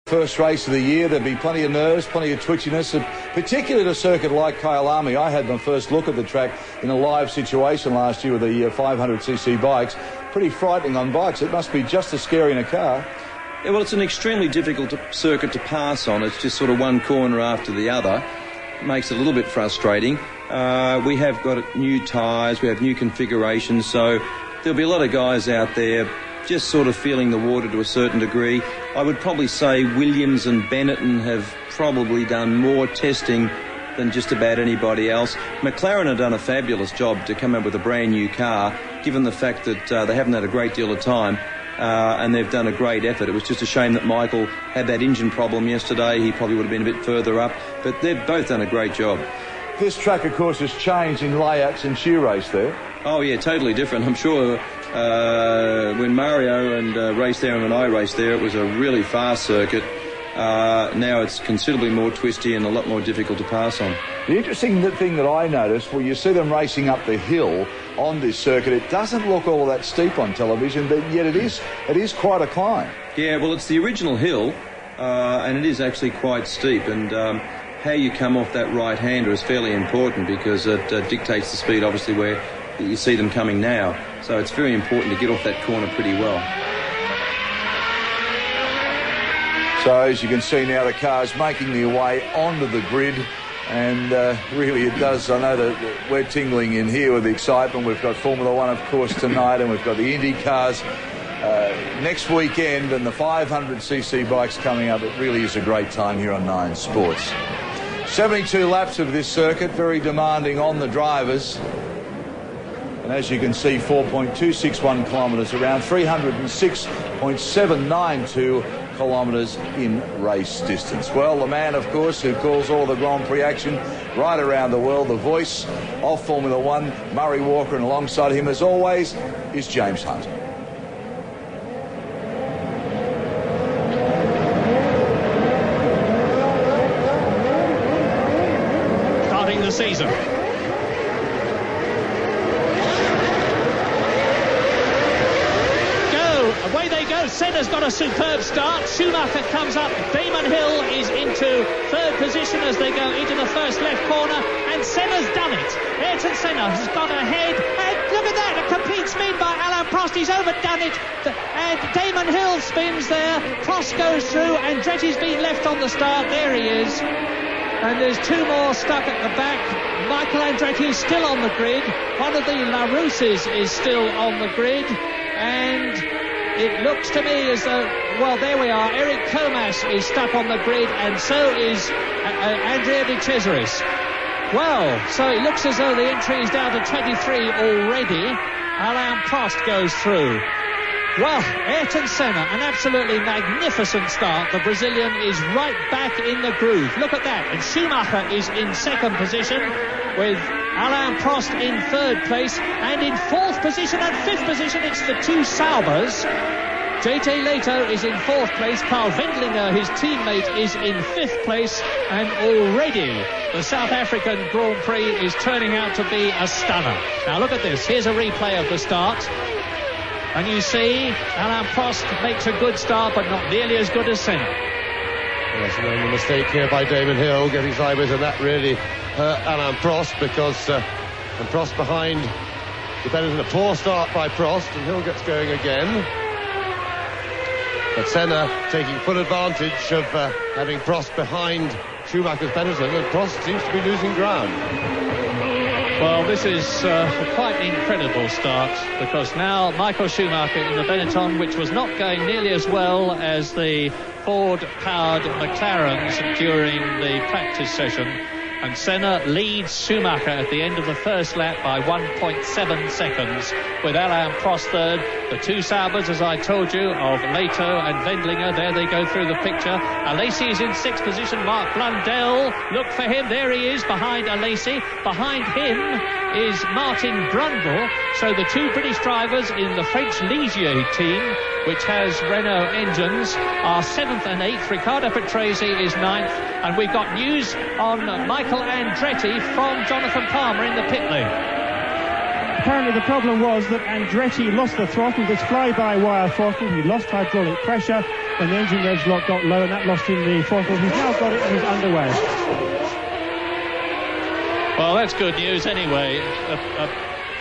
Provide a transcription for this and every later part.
First race of the year, there'd be plenty of nerves, plenty of twitchiness, and particularly at a circuit like Kyalami. I had my first look at the track in a live situation last year with the 500cc bikes. Pretty frightening on bikes. It must be just as scary in a car. Yeah, well, it's an extremely difficult circuit to pass on. It's just sort of one corner after the other. It makes it a little bit frustrating. We have got new tyres, we have new configurations, so there'll be a lot of guys out there just sort of feeling the water to a certain degree. I would probably say Williams and Benetton have probably done more testing than just about anybody else. McLaren have done a fabulous job to come up with a brand new car, given the fact that they haven't had a great deal of time, and they've done a great effort. It was just a shame that Michael had that engine problem yesterday. He probably would have been a bit further up, but they've both done a great job. This track, of course, has changed in layout since you raced there. Oh, yeah, totally different. I'm sure when Mario and raced there and when I raced there, it was a really fast circuit. Now it's considerably more twisty and a lot more difficult to pass on. The interesting thing that I noticed, well, you see them racing up the hill on this circuit. It doesn't look all that steep on television, but yet it is quite a climb. Yeah, well, it's the original hill, and it is actually quite steep. And how you come off that right-hander is fairly important because it dictates the speed, obviously, where you see them coming now. So it's very important to get off that corner pretty well. So as you can see now, the car's making their way onto the grid, and really it does. I know that we're tingling in here with the excitement. We've got Formula One, of course, tonight, and we've got the Indy cars next weekend, and the 500cc bikes coming up. It really is a great time here on Nine Sports. 72 laps of this circuit, very demanding on the drivers. And as you can see, 4.261 kilometres, around 306.792 kilometres in race distance. Well, the man, of course, who calls all the Grand Prix action right around the world, the voice of Formula One, Murray Walker, and alongside him, as always, is James Hunt. Starting the season. Away they go. Senna's got a superb start. Schumacher comes up. Damon Hill is into third position as they go into the first left corner, and Senna's done it. Ayrton Senna has got ahead, and look at that, a complete spin by Alain Prost. He's overdone it, and Damon Hill spins there. Prost goes through. Andretti's been left on the start. There he is. And there's two more stuck at the back. Michael Andretti is still on the grid. One of the Larousses is still on the grid, and it looks to me as though, well, there we are. 𝗟𝗚𝗏𝗃 is stuck on the grid, and so is 𝗟𝗘𝗚𝗃𝗚𝗏. Well, so it looks as though the entry is down to 23 already. Alain Prost goes through. Well, Ayrton Senna, an absolutely magnificent start. The Brazilian is right back in the groove. Look at that. And Schumacher is in second position with Alain Prost in third place, and in fourth position and fifth position it's the two Saubers. JJ Leto is in fourth place. Carl Wendlinger, his teammate, is in fifth place, and already the South African Grand Prix is turning out to be a stunner. Now look at this. Here's a replay of the start, and you see Alain Prost makes a good start, but not nearly as good as Senna. Yes, and then the mistake here by Damon Hill getting sideways, and that really hurt Alain Prost, because and Prost behind the Benetton. A poor start by Prost, and Hill gets going again. But Senna taking full advantage of having Prost behind Schumacher's Benetton, and Prost seems to be losing ground. Well, this is quite an incredible start, because now Michael Schumacher in the Benetton, which was not going nearly as well as the Ford-powered McLarens during the practice session, and Senna leads Schumacher at the end of the first lap by 1.7 seconds, with Alain Prost third. The two Saubers, as I told you, of Leto and Wendlinger, there they go through the picture. Alesi is in sixth position. Mark Blundell, look for him, there he is behind Alesi. Behind him is Martin Brundle. So the two British drivers in the French Ligier team, which has Renault engines, are 7th and 8th. Riccardo Patrese is 9th. And we've got news on Michael Andretti from Jonathan Palmer in the pit lane. Apparently the problem was that Andretti lost the throttle, this fly-by-wire throttle. He lost hydraulic pressure, when the engine revs got low and that lost him the throttle. He's now got it and he's underway. Well, that's good news anyway. A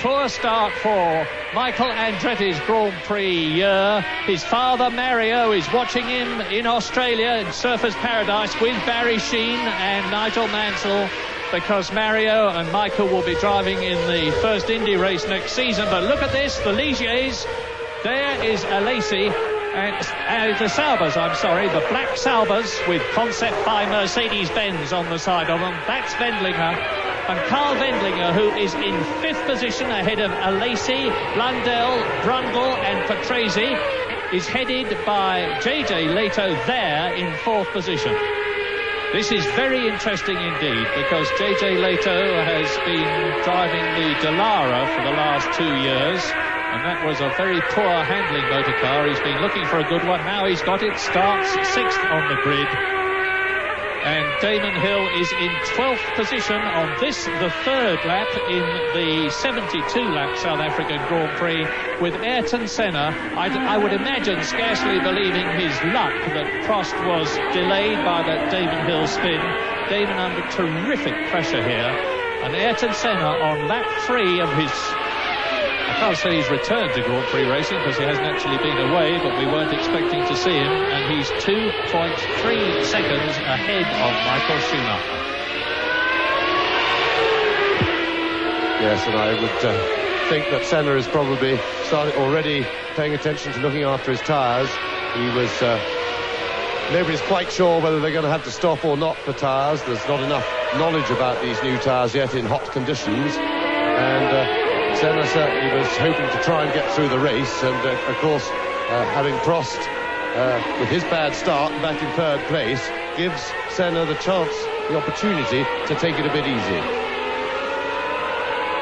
poor start for Michael Andretti's Grand Prix year. His father, Mario, is watching him in Australia in Surfers Paradise with Barry Sheene and Nigel Mansell, because Mario and Michael will be driving in the first Indy race next season. But look at this, the Ligiers. There is 𝗟𝗚𝗚 and the Saubers, I'm sorry, the black Saubers with concept by Mercedes-Benz on the side of them. That's Wendlinger. And Carl Wendlinger, who is in 5th position ahead of 𝗟𝗚𝗚, Blundell, Brundle and Patrese, is headed by 𝗟𝗘𝗚𝗘𝗚 there in 4th position. This is very interesting indeed, because 𝗟𝗘𝗚𝗘𝗚 has been driving the Dallara for the last 2 years, and that was a very poor handling motor car. He's been looking for a good one. Now he's got it, starts 6th on the grid. And Damon Hill is in 12th position on this, the 3rd lap in the 72-lap South African Grand Prix, with Ayrton Senna, I would imagine, scarcely believing his luck that Prost was delayed by that Damon Hill spin. Damon under terrific pressure here. And Ayrton Senna on lap 3 of his... I can't say he's returned to Grand Prix racing because he hasn't actually been away, but we weren't expecting to see him, and he's 2.3 seconds ahead of Michael Schumacher. Yes, and I would think that Senna is probably already paying attention to looking after his tyres. He was... nobody's quite sure whether they're going to have to stop or not for tyres. There's not enough knowledge about these new tyres yet in hot conditions, and... Senna certainly was hoping to try and get through the race, and of course having Prost with his bad start back in 3rd place gives Senna the chance, the opportunity to take it a bit easy.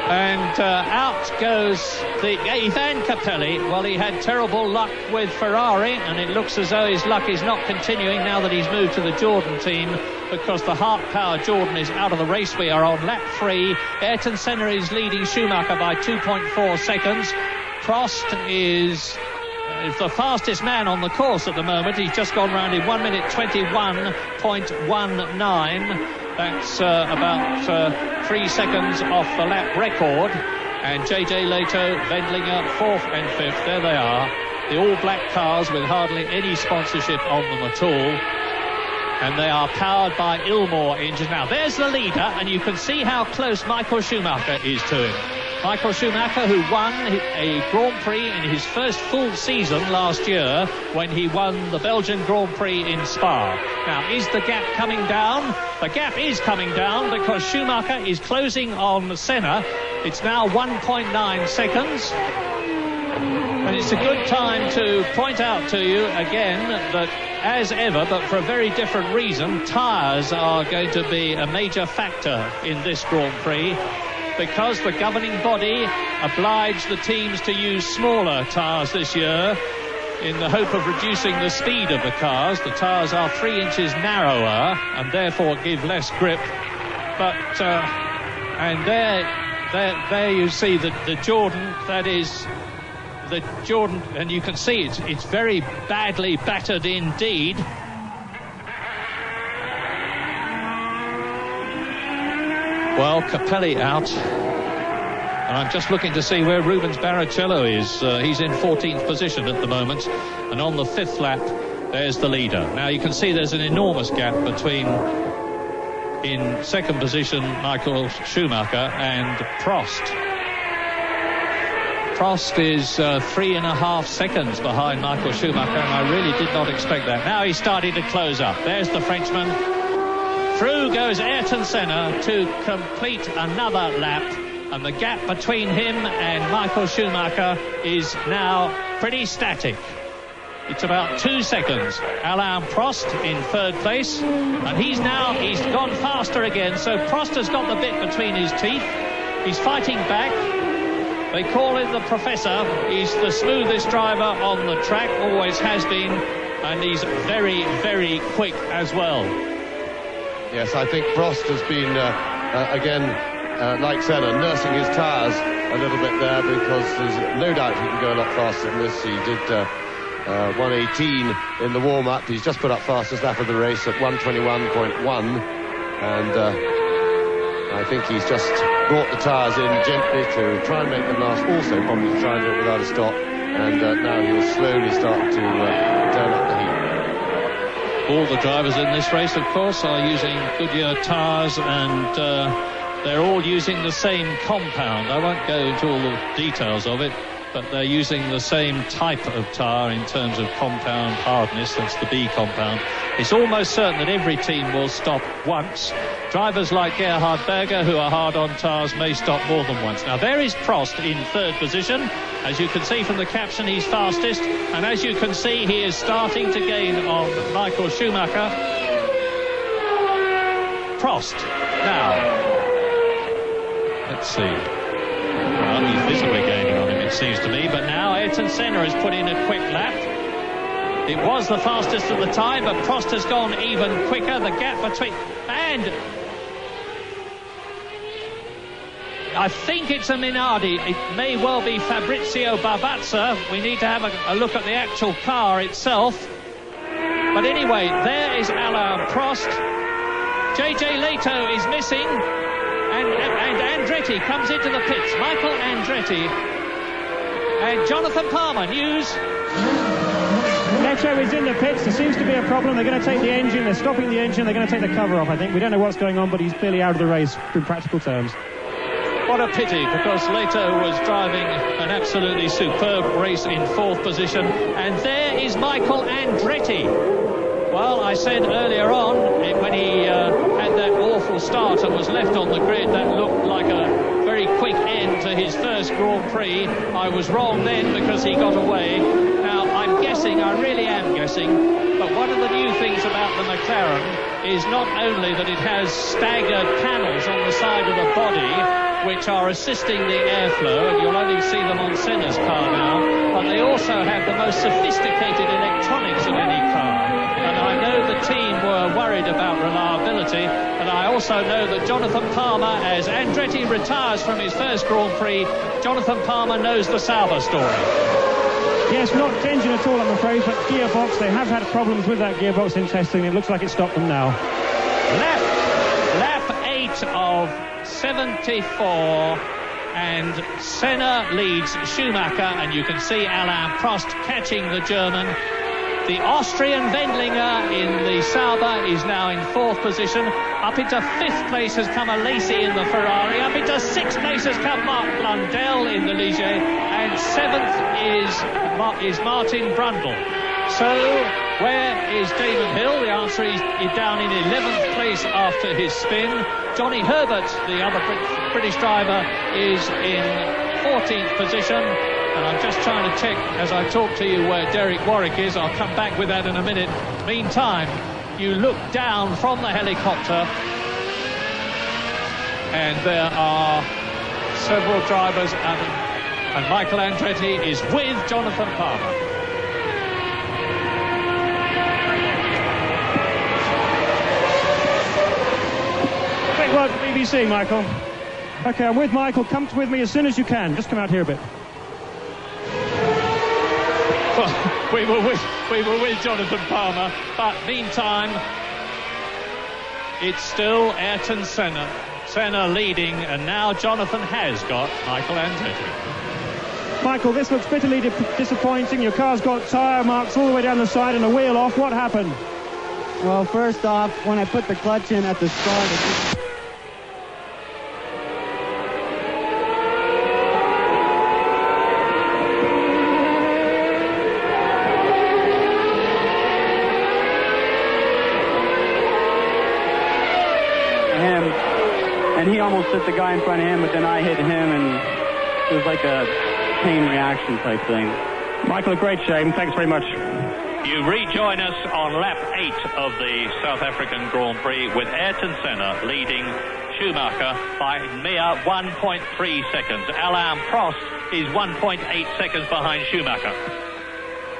And out goes the Ivan Capelli. Well, he had terrible luck with Ferrari, and it looks as though his luck is not continuing now that he's moved to the Jordan team, because the Hart Power Jordan is out of the race. We are on lap 3. Ayrton Senna is leading Schumacher by 2.4 seconds. Prost is the fastest man on the course at the moment. He's just gone round in 1 minute 21.19. That's about 3 seconds off the lap record. And 𝗟𝗘𝗚𝗘𝗚, Wendlinger, 4th and 5th. There they are. The all-black cars with hardly any sponsorship on them at all. And they are powered by Ilmor engines. Now, there's the leader, and you can see how close Michael Schumacher is to him. Michael Schumacher, who won a Grand Prix in his first full season last year when he won the Belgian Grand Prix in Spa. Now, is the gap coming down? The gap is coming down because Schumacher is closing on Senna. It's now 1.9 seconds. And it's a good time to point out to you again that, as ever, but for a very different reason, tyres are going to be a major factor in this Grand Prix, because the governing body obliged the teams to use smaller tyres this year in the hope of reducing the speed of the cars. The tyres are 3 inches narrower and therefore give less grip. But and there you see the Jordan, that is the Jordan, and you can see it's very badly battered indeed. Well, Capelli out, and I'm just looking to see where Rubens Barrichello is. He's in 14th position at the moment, and on the 5th lap there's the leader. Now you can see there's an enormous gap between, in 2nd position, Michael Schumacher and Prost. Prost is 3.5 seconds behind Michael Schumacher, and I really did not expect that. Now he's starting to close up. There's the Frenchman. Through goes Ayrton Senna to complete another lap, and the gap between him and Michael Schumacher is now pretty static. It's about 2 seconds. Alain Prost in 3rd place, and he's gone faster again, so Prost has got the bit between his teeth. He's fighting back. They call him the Professor. He's the smoothest driver on the track, always has been, and he's very, very quick as well. Yes, I think Prost has been, again, like Senna, nursing his tyres a little bit there, because there's no doubt he can go a lot faster than this. He did 1:18 in the warm-up. He's just put up fastest lap of the race at 1:21.1, and I think he's just brought the tyres in gently to try and make them last, also probably to try and do it without a stop, and now he'll slowly start to turn up the heat. All the drivers in this race, of course, are using Goodyear tyres, and they're all using the same compound. I won't go into all the details of it, but they're using the same type of tyre in terms of compound hardness. That's the B compound. It's almost certain that every team will stop once. Drivers like 𝗟𝗚𝗚𝗏, who are hard on tyres, may stop more than once. Now, there is Prost in third position. As you can see from the caption, he's fastest. And as you can see, he is starting to gain on Michael Schumacher. Prost. Now, let's see. Well, he's visibly gaining on him, it seems to me. But now Ayrton Senna has put in a quick lap. It was the fastest at the time, but Prost has gone even quicker. The gap between... And I think it's a Minardi. It may well be 𝗵𝗵𝗶𝗀𝗏. We need to have a look at the actual car itself. But anyway, there is Alain Prost. 𝗟𝗘𝗚𝗚𝗏 is missing. And Andretti comes into the pits. Michael Andretti. And Jonathan Palmer, news. 𝗟𝗘𝗚𝗏 is in the pits. There seems to be a problem. They're going to take the engine. They're stopping the engine. They're going to take the cover off, I think. We don't know what's going on, but he's clearly out of the race in practical terms. What a pity, because 𝗟𝗘𝗚𝗏 was driving an absolutely superb race in fourth position. And there is Michael Andretti. Well, I said earlier on, when he had that awful start and was left on the grid, that looked like a very quick end to his first Grand Prix. I was wrong then because he got away. Now, I'm guessing, I really am guessing, but one of the new things about the McLaren is not only that it has staggered panels on the side of the body, which are assisting the airflow, and you'll only see them on Senna's car now, but they also have the most sophisticated electronics of any car. And I know the team were worried about reliability, and I also know that Jonathan Palmer, as Andretti retires from his first Grand Prix, Jonathan Palmer knows the Sauber story. Yes, not engine at all, I'm afraid, but gearbox. They have had problems with that gearbox in testing. It looks like it stopped them now. Lap 8 of 74, and Senna leads Schumacher, and you can see Alain Prost catching the German. The Austrian Wendlinger in the Sauber is now in fourth position. Up into fifth place has come Alesi in the Ferrari. Up into sixth place has come Mark Blundell in the Ligier. And seventh is Martin Brundle. So, where is Damon Hill? The answer is down in 11th place after his spin. Johnny Herbert, the other British driver, is in 14th position. And I'm just trying to check as I talk to you where Derek Warwick is. I'll come back with that in a minute. Meantime, you look down from the helicopter and there are several drivers, and Michael Andretti is with Jonathan Palmer. Great work, BBC, Michael. Okay, I'm with Michael. Come with me as soon as you can. Just come out here a bit. Well, we were with Jonathan Palmer, but meantime, it's still Ayrton Senna. Senna leading, and now Jonathan has got Michael Andretti. Michael, this looks bitterly disappointing. Your car's got tyre marks all the way down the side and a wheel off. What happened? Well, first off, when I put the clutch in at the start, and he almost hit the guy in front of him, but then I hit him, and it was like a chain reaction type thing. Michael, a great shame. Thanks very much. You rejoin us on lap 8 of the South African Grand Prix with Ayrton Senna leading Schumacher by mere 1.3 seconds. Alain Prost is 1.8 seconds behind Schumacher.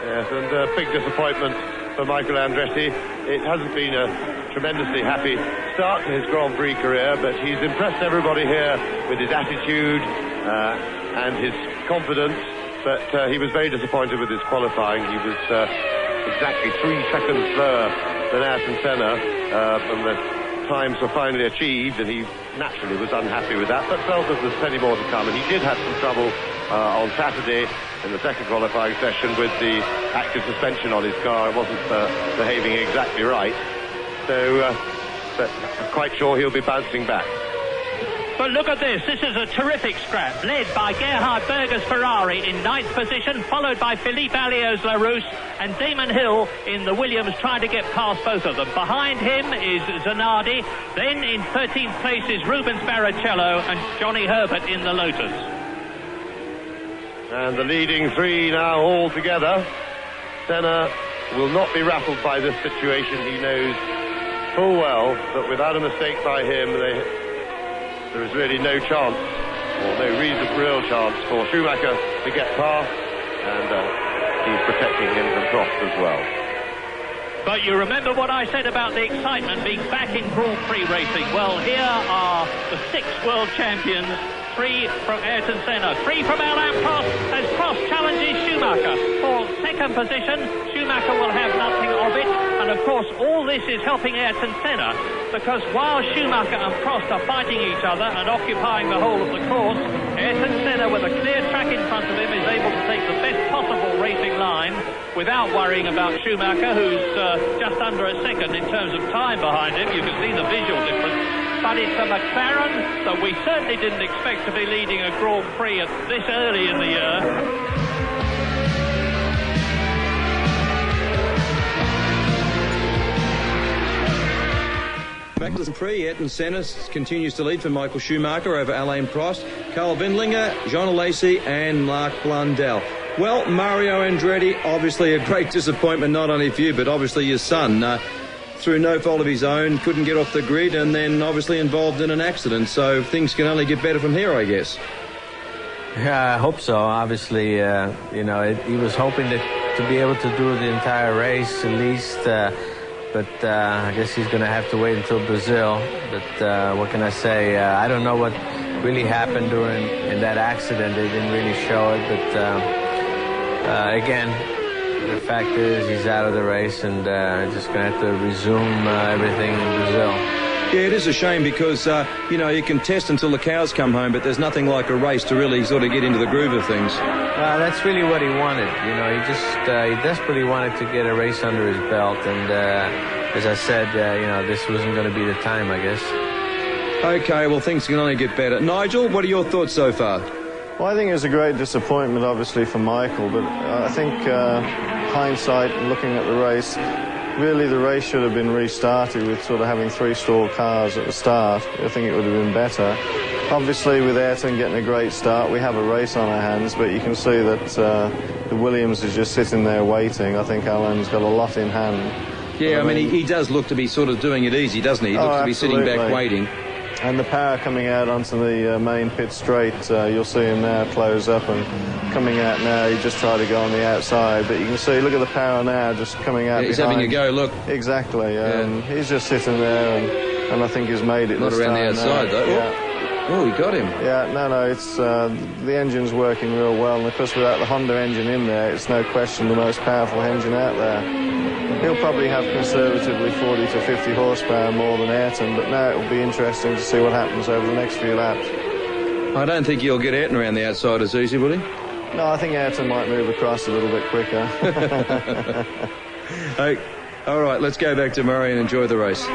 Yes, and a big disappointment for Michael Andretti. It hasn't been a tremendously happy start to his Grand Prix career, but he's impressed everybody here with his attitude and his confidence. But he was very disappointed with his qualifying. He was exactly 3 seconds slower than Ayrton Senna, and the times were finally achieved, and he naturally was unhappy with that, but felt that there's plenty more to come. And he did have some trouble on Saturday in the second qualifying session with the active suspension on his car. It wasn't behaving exactly right. So, but I'm quite sure he'll be bouncing back. But look at this. This is a terrific scrap, led by 𝗘𝗚𝗏𝗏𝗏's Ferrari in 9th position, followed by Philippe Alliot's LaRousse, and Damon Hill in the Williams trying to get past both of them. Behind him is Zanardi. Then in 13th place is Rubens Barrichello and Johnny Herbert in the Lotus. And the leading 3 now all together. Senna will not be rattled by this situation. He knows full well that without a mistake by him, there is really no chance, or no real chance, for Schumacher to get past, and he's protecting him from Prost as well. But you remember what I said about the excitement being back in Grand Prix racing? Well, here are the 6 world champions, 3 from Ayrton Senna, 3 from Alain Prost, as Prost challenges Schumacher for second position. Schumacher will have nothing of it, and of course all this is helping Ayrton Senna, because while Schumacher and Prost are fighting each other and occupying the whole of the course, Ayrton Senna, with a clear track in front of him, is able to take the best possible racing line without worrying about Schumacher, who's just under a second in terms of time behind him. You can see the visual difference. But it's a McLaren that we certainly didn't expect to be leading a Grand Prix at this early in the year. McLaren Prix, Ayrton Senna continues to lead for Michael Schumacher over Alain Prost, Carl Windlinger, Jean Alesi and Marc Blundell. Well, Mario Andretti, obviously a great disappointment, not only for you, but obviously your son. Through no fault of his own, couldn't get off the grid, and then obviously involved in an accident. So things can only get better from here, I guess. Yeah, I hope so. Obviously, he was hoping to be able to do the entire race at least. But I guess he's going to have to wait until Brazil. But what can I say? I don't know what really happened in that accident. They didn't really show it. But again, the fact is he's out of the race, and just going to have to resume everything in Brazil. Yeah, it is a shame because, you can test until the cows come home, but there's nothing like a race to really sort of get into the groove of things. Well, that's really what he wanted. He desperately wanted to get a race under his belt, and as I said, this wasn't going to be the time, I guess. Okay, well, things can only get better. Nigel, what are your thoughts so far? Well, I think it was a great disappointment, obviously, for Michael, but I think hindsight and looking at the race, really the race should have been restarted with sort of having 3 stalled cars at the start. I think it would have been better. Obviously, with Ayrton getting a great start, we have a race on our hands, but you can see that the Williams is just sitting there waiting. I think Alain's got a lot in hand. Yeah, I mean, he does look to be sort of doing it easy, doesn't he? He looks to be sitting back waiting. And the power coming out onto the main pit straight, you'll see him now close up and coming out now. He just tried to go on the outside, but you can see, look at the power now just coming out. Yeah, he's having a go, look. Exactly, he's just sitting there, and I think he's made it. Not this around time the outside, now. though. Yeah. Oh, he got him. Yeah, no, it's the engine's working real well, and of course without the Honda engine in there, it's no question the most powerful engine out there. He'll probably have conservatively 40 to 50 horsepower more than Ayrton, but now it'll be interesting to see what happens over the next few laps. I don't think he'll get Ayrton around the outside as easy, will he? No, I think Ayrton might move across a little bit quicker. Hey, all right, let's go back to Murray and enjoy the race.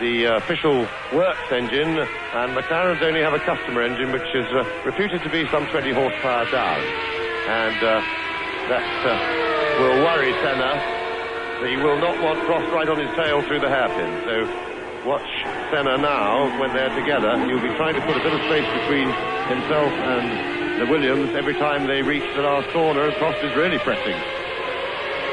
The official works engine, and McLaren's only have a customer engine, which is reputed to be some 20 horsepower down. And that will worry Senna. He will not want Prost right on his tail through the hairpin. So watch Senna now when they're together. He'll be trying to put a bit of space between himself and the Williams every time they reach the last corner, and Prost is really pressing.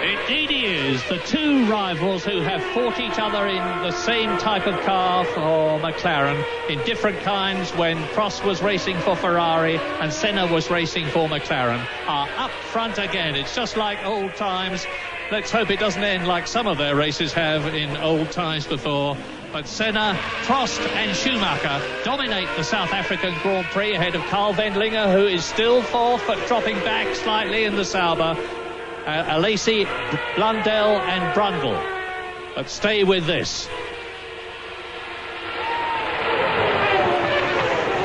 Indeed he is. The 2 rivals who have fought each other in the same type of car for McLaren, in different kinds when Prost was racing for Ferrari and Senna was racing for McLaren, are up front again. It's just like old times. Let's hope it doesn't end like some of their races have in old times before. But Senna, Prost and Schumacher dominate the South African Grand Prix ahead of Carl Wendlinger, who is still fourth but dropping back slightly in the Sauber. 𝗟𝗚𝗚𝗏, Blundell and Brundle. But stay with this.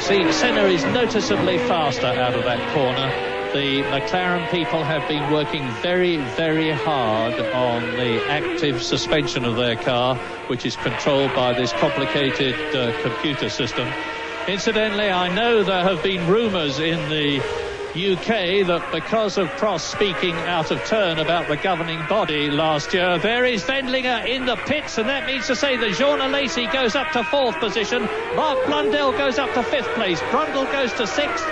See, Senna is noticeably faster out of that corner. The McLaren people have been working very, very hard on the active suspension of their car, which is controlled by this complicated computer system. Incidentally, I know there have been rumours in the UK that because of Prost speaking out of turn about the governing body last year, there is Wendlinger in the pits, and that means to say that Jean 𝗟𝗚𝗏 goes up to 4th position, Mark Blundell goes up to 5th place, Brundle goes to 6th.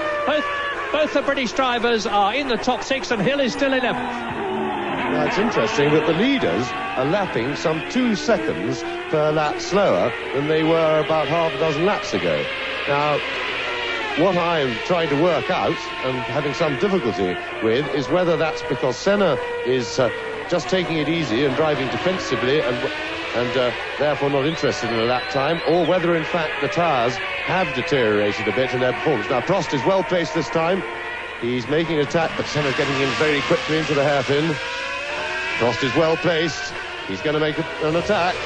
Both the British drivers are in the top 6, and Hill is still 11th. Now, it's interesting that the leaders are lapping some 2 seconds per lap slower than they were about half a dozen laps ago. Now, what I'm trying to work out and having some difficulty with is whether that's because Senna is just taking it easy and driving defensively and therefore not interested in a lap time, or whether in fact the tyres have deteriorated a bit in their performance. Now, Prost is well placed this time. He's making an attack, but Senna's getting in very quickly into the hairpin. Prost is well placed. He's going to make an attack.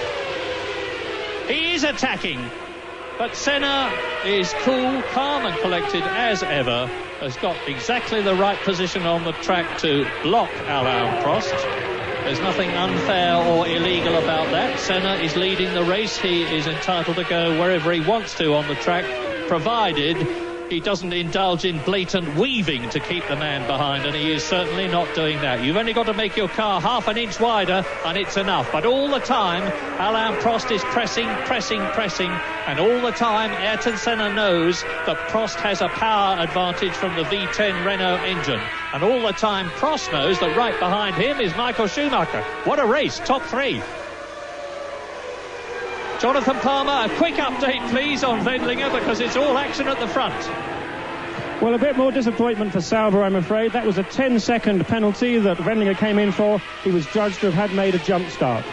He is attacking, but Senna is cool, calm and collected as ever. Has got exactly the right position on the track to block Alain Prost. There's nothing unfair or illegal about that. Senna is leading the race. He is entitled to go wherever he wants to on the track, provided he doesn't indulge in blatant weaving to keep the man behind, and he is certainly not doing that. You've only got to make your car half an inch wider and it's enough. But all the time, Alain Prost is pressing, and all the time, Ayrton Senna knows that Prost has a power advantage from the V10 Renault engine. And all the time, Prost knows that right behind him is Michael Schumacher. What a race, top 3. Jonathan Palmer, a quick update, please, on Wendlinger, because it's all action at the front. Well, a bit more disappointment for Sauber, I'm afraid. That was a 10-second penalty that Wendlinger came in for. He was judged to have had made a jump start.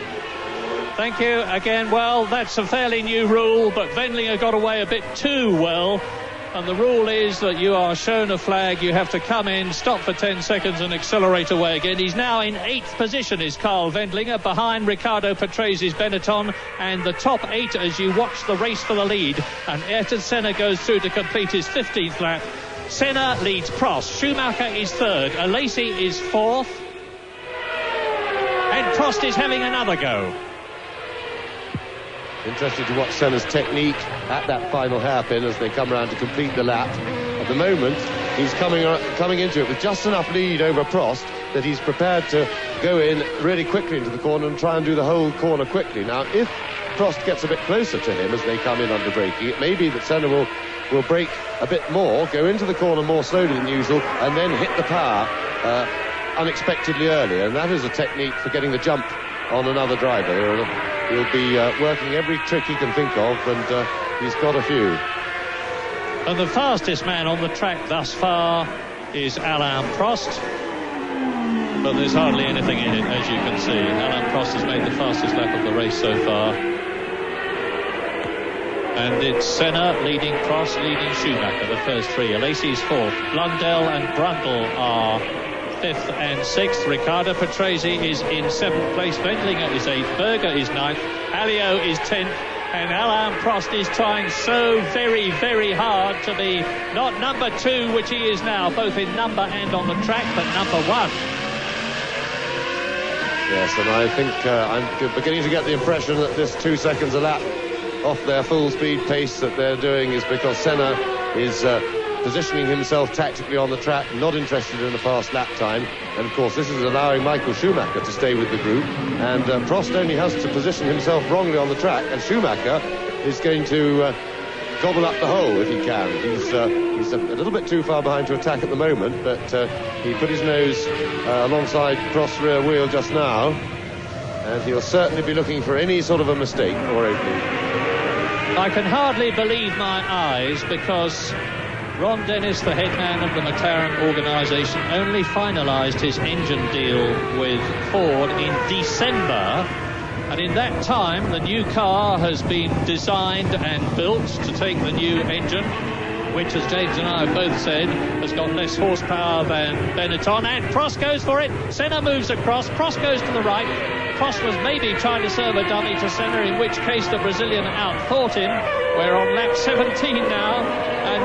Thank you again. Well, that's a fairly new rule, but Wendlinger got away a bit too well. And the rule is that you are shown a flag, you have to come in, stop for 10 seconds and accelerate away again. He's now in 8th position, is Carl Wendlinger, behind Riccardo Patrese Benetton, and the top 8 as you watch the race for the lead. And Ayrton Senna goes through to complete his 15th lap. Senna leads Prost. Schumacher is 3rd. 𝗟𝗚𝗏𝗏 is 4th. And Prost is having another go. Interested to watch Senna's technique at that final hairpin as they come around to complete the lap. At the moment, he's coming into it with just enough lead over Prost that he's prepared to go in really quickly into the corner and try and do the whole corner quickly. Now, if Prost gets a bit closer to him as they come in under braking, it may be that Senna will brake a bit more, go into the corner more slowly than usual, and then hit the power unexpectedly early. And that is a technique for getting the jump on another driver. He'll be working every trick he can think of, and he's got a few. And the fastest man on the track thus far is Alain Prost, but there's hardly anything in it, as you can see. Alain Prost has made the fastest lap of the race so far. And it's Senna leading Prost, leading Schumacher, the first 3. 𝗟𝗚𝗏𝗏 is 4th. Blundell and Brundle are 5th and 6th. Riccardo Patrese is in 7th place. Wendlinger is 8th. Berger is 9th. 𝗟𝗚𝗏𝗏 is 10th. And Alain Prost is trying so very, very hard to be not number 2, which he is now, both in number and on the track, but number 1. Yes, and I think I'm beginning to get the impression that this 2 seconds a lap off their full speed pace that they're doing is because Senna is positioning himself tactically on the track, not interested in a fast lap time. And of course this is allowing Michael Schumacher to stay with the group, and Prost only has to position himself wrongly on the track, and Schumacher is going to gobble up the hole if he can. He's a little bit too far behind to attack at the moment, but he put his nose alongside Prost's rear wheel just now, and he'll certainly be looking for any sort of a mistake or opening. I can hardly believe my eyes, because Ron Dennis, the head man of the McLaren organisation, only finalised his engine deal with Ford in December, And in that time, the new car has been designed and built to take the new engine, which, as James and I have both said, has got less horsepower than Benetton. And Prost goes for it. Senna moves across. Prost goes to the right. Prost was maybe trying to serve a dummy to Senna, in which case the Brazilian outthought him. We're on lap 17 now. And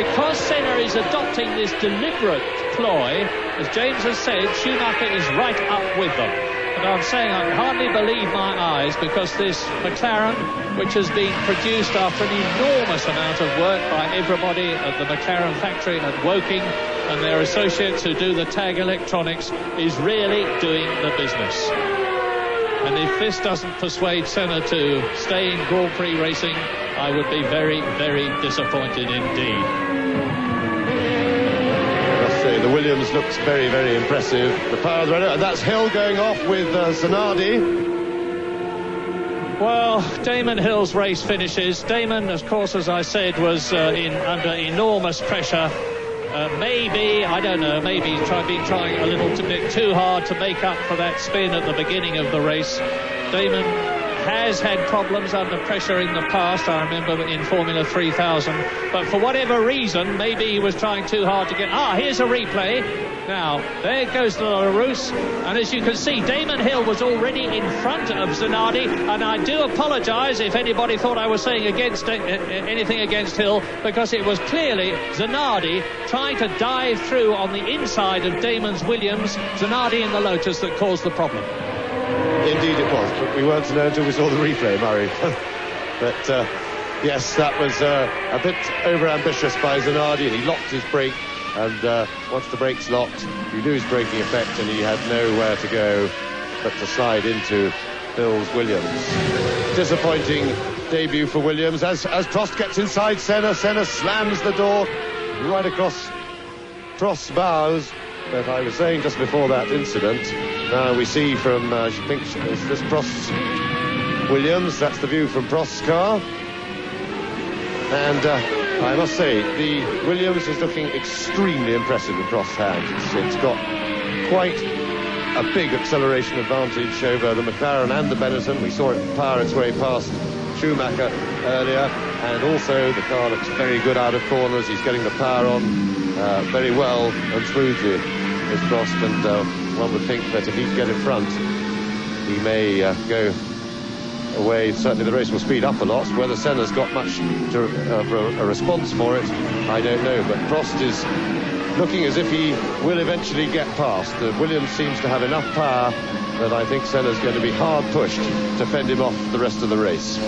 because Senna is adopting this deliberate ploy, as James has said, Schumacher is right up with them. And I'm saying I can hardly believe my eyes, because this McLaren, which has been produced after an enormous amount of work by everybody at the McLaren factory at Woking and their associates who do the tag electronics, is really doing the business. And if this doesn't persuade Senna to stay in Grand Prix racing, I would be very, very disappointed indeed. The Williams looks very, very impressive. The power of the Renault, and that's Hill going off with Zanardi. Well, Damon Hill's race finishes. Damon, of course, as I said, was under enormous pressure. Maybe, I don't know, maybe he's been trying a little bit too hard to make up for that spin at the beginning of the race. Damon has had problems under pressure in the past, I remember in Formula 3000, but for whatever reason, maybe he was trying too hard to get... here's a replay. Now, there goes the LaRousse, and as you can see, Damon Hill was already in front of Zanardi, and I do apologise if anybody thought I was saying anything against Hill, because it was clearly Zanardi trying to dive through on the inside of Damon's Williams, Zanardi in the Lotus, that caused the problem. Indeed it was, but we weren't to know until we saw the replay, Murray. But yes, that was a bit over-ambitious by Zanardi, and he locked his brake, and once the brake's locked, you lose braking effect, and he had nowhere to go but to slide into Hill's Williams. Disappointing debut for Williams. As Prost gets inside Senna, Senna slams the door right across Prost's bows. But I was saying just before that incident, now we see from, I think, is this Prost's Williams? That's the view from Prost's car. And I must say, the Williams is looking extremely impressive in Prost's hands. It's got quite a big acceleration advantage over the McLaren and the Benetton. We saw it power its way past Schumacher earlier, and also the car looks very good out of corners. He's getting the power on very well and smoothly, is Prost, and one would think that if he can get in front, he may go away. Certainly the race will speed up a lot. Whether Senna's got much a response for it, I don't know, but Prost is looking as if he will eventually get past. Williams seems to have enough power that I think Senna's going to be hard pushed to fend him off the rest of the race.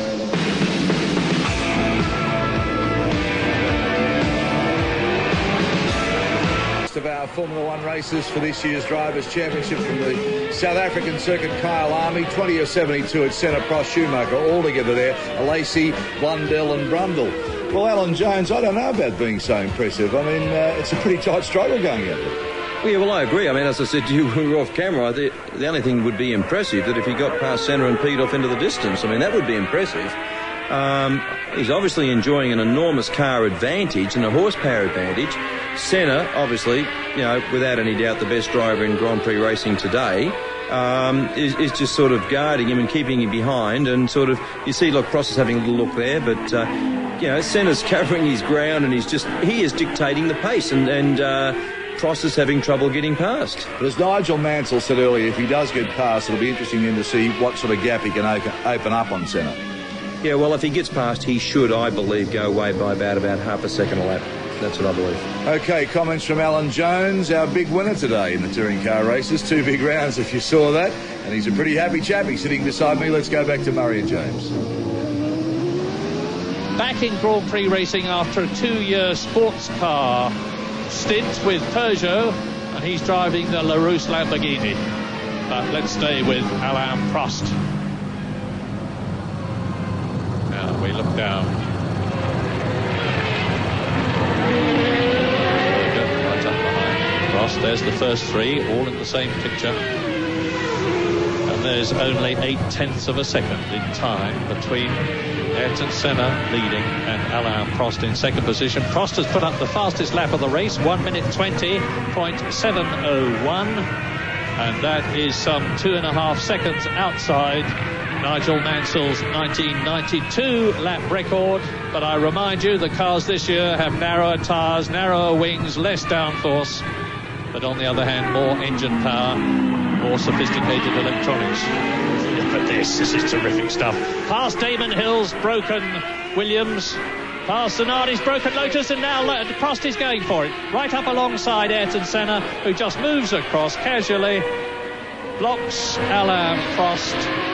Of our Formula 1 races for this year's Drivers' Championship from the South African circuit, Kyalami, 20/72 at Senna, Prost, Schumacher, all together there, Lacey, Blundell and Brundle. Well, Alan Jones, I don't know about being so impressive. I mean, it's a pretty tight struggle going out there. Well, yeah, well, I agree. I mean, as I said to you when we were off camera, the only thing would be impressive that if he got past Senna and peed off into the distance. I mean, that would be impressive. He's obviously enjoying an enormous car advantage and a horsepower advantage. Senna, obviously, you know, without any doubt the best driver in Grand Prix racing today, is just sort of guarding him and keeping him behind, and sort of, you see, look, Prost is having a little look there, but, you know, Senna's covering his ground, and he is dictating the pace, and Prost is having trouble getting past. But as Nigel Mansell said earlier, if he does get past, it'll be interesting then to see what sort of gap he can open up on Senna. Yeah, well, if he gets past, he should, I believe, go away by about half a second a lap. That's what I believe. OK, comments from Alan Jones, our big winner today in the touring car races. 2 big rounds, if you saw that. And he's a pretty happy chap. He's sitting beside me. Let's go back to Murray and James. Back in Grand Prix racing after a 2-year sports car stint with Peugeot, and he's driving the LaRousse Lamborghini. But let's stay with Alain Prost. Now we look down. Right up behind Prost. There's the first 3, all in the same picture. And there's only 0.8 of a second in time between Ayrton Senna leading and Alain Prost in second position. Prost has put up the fastest lap of the race, 1:20.701, and that is some 2.5 seconds outside Nigel Mansell's 1992 lap record, but I remind you the cars this year have narrower tyres, narrower wings, less downforce, but on the other hand more engine power, more sophisticated electronics. Look at this is terrific stuff. Past Damon Hill's broken Williams, past Zanardi's broken Lotus, and now Prost is going for it, right up alongside Ayrton Senna, who just moves across casually, blocks Alain Prost.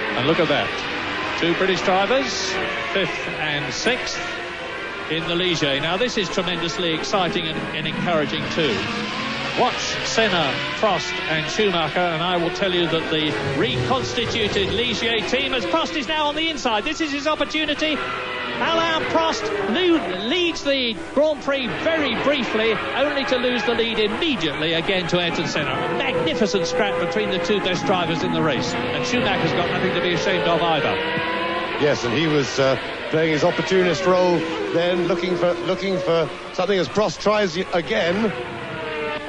And look at that. Two British drivers, 5th and 6th in the Ligier. Now this is tremendously exciting and encouraging too. Watch Senna, Prost and Schumacher, and I will tell you that the reconstituted Ligier team, as Prost is now on the inside, this is his opportunity. Alain Prost leads the Grand Prix very briefly, only to lose the lead immediately again to Ayrton Senna. A magnificent scrap between the two best drivers in the race, and Schumacher's got nothing to be ashamed of either. Yes, and he was playing his opportunist role then, looking for something as Prost tries again.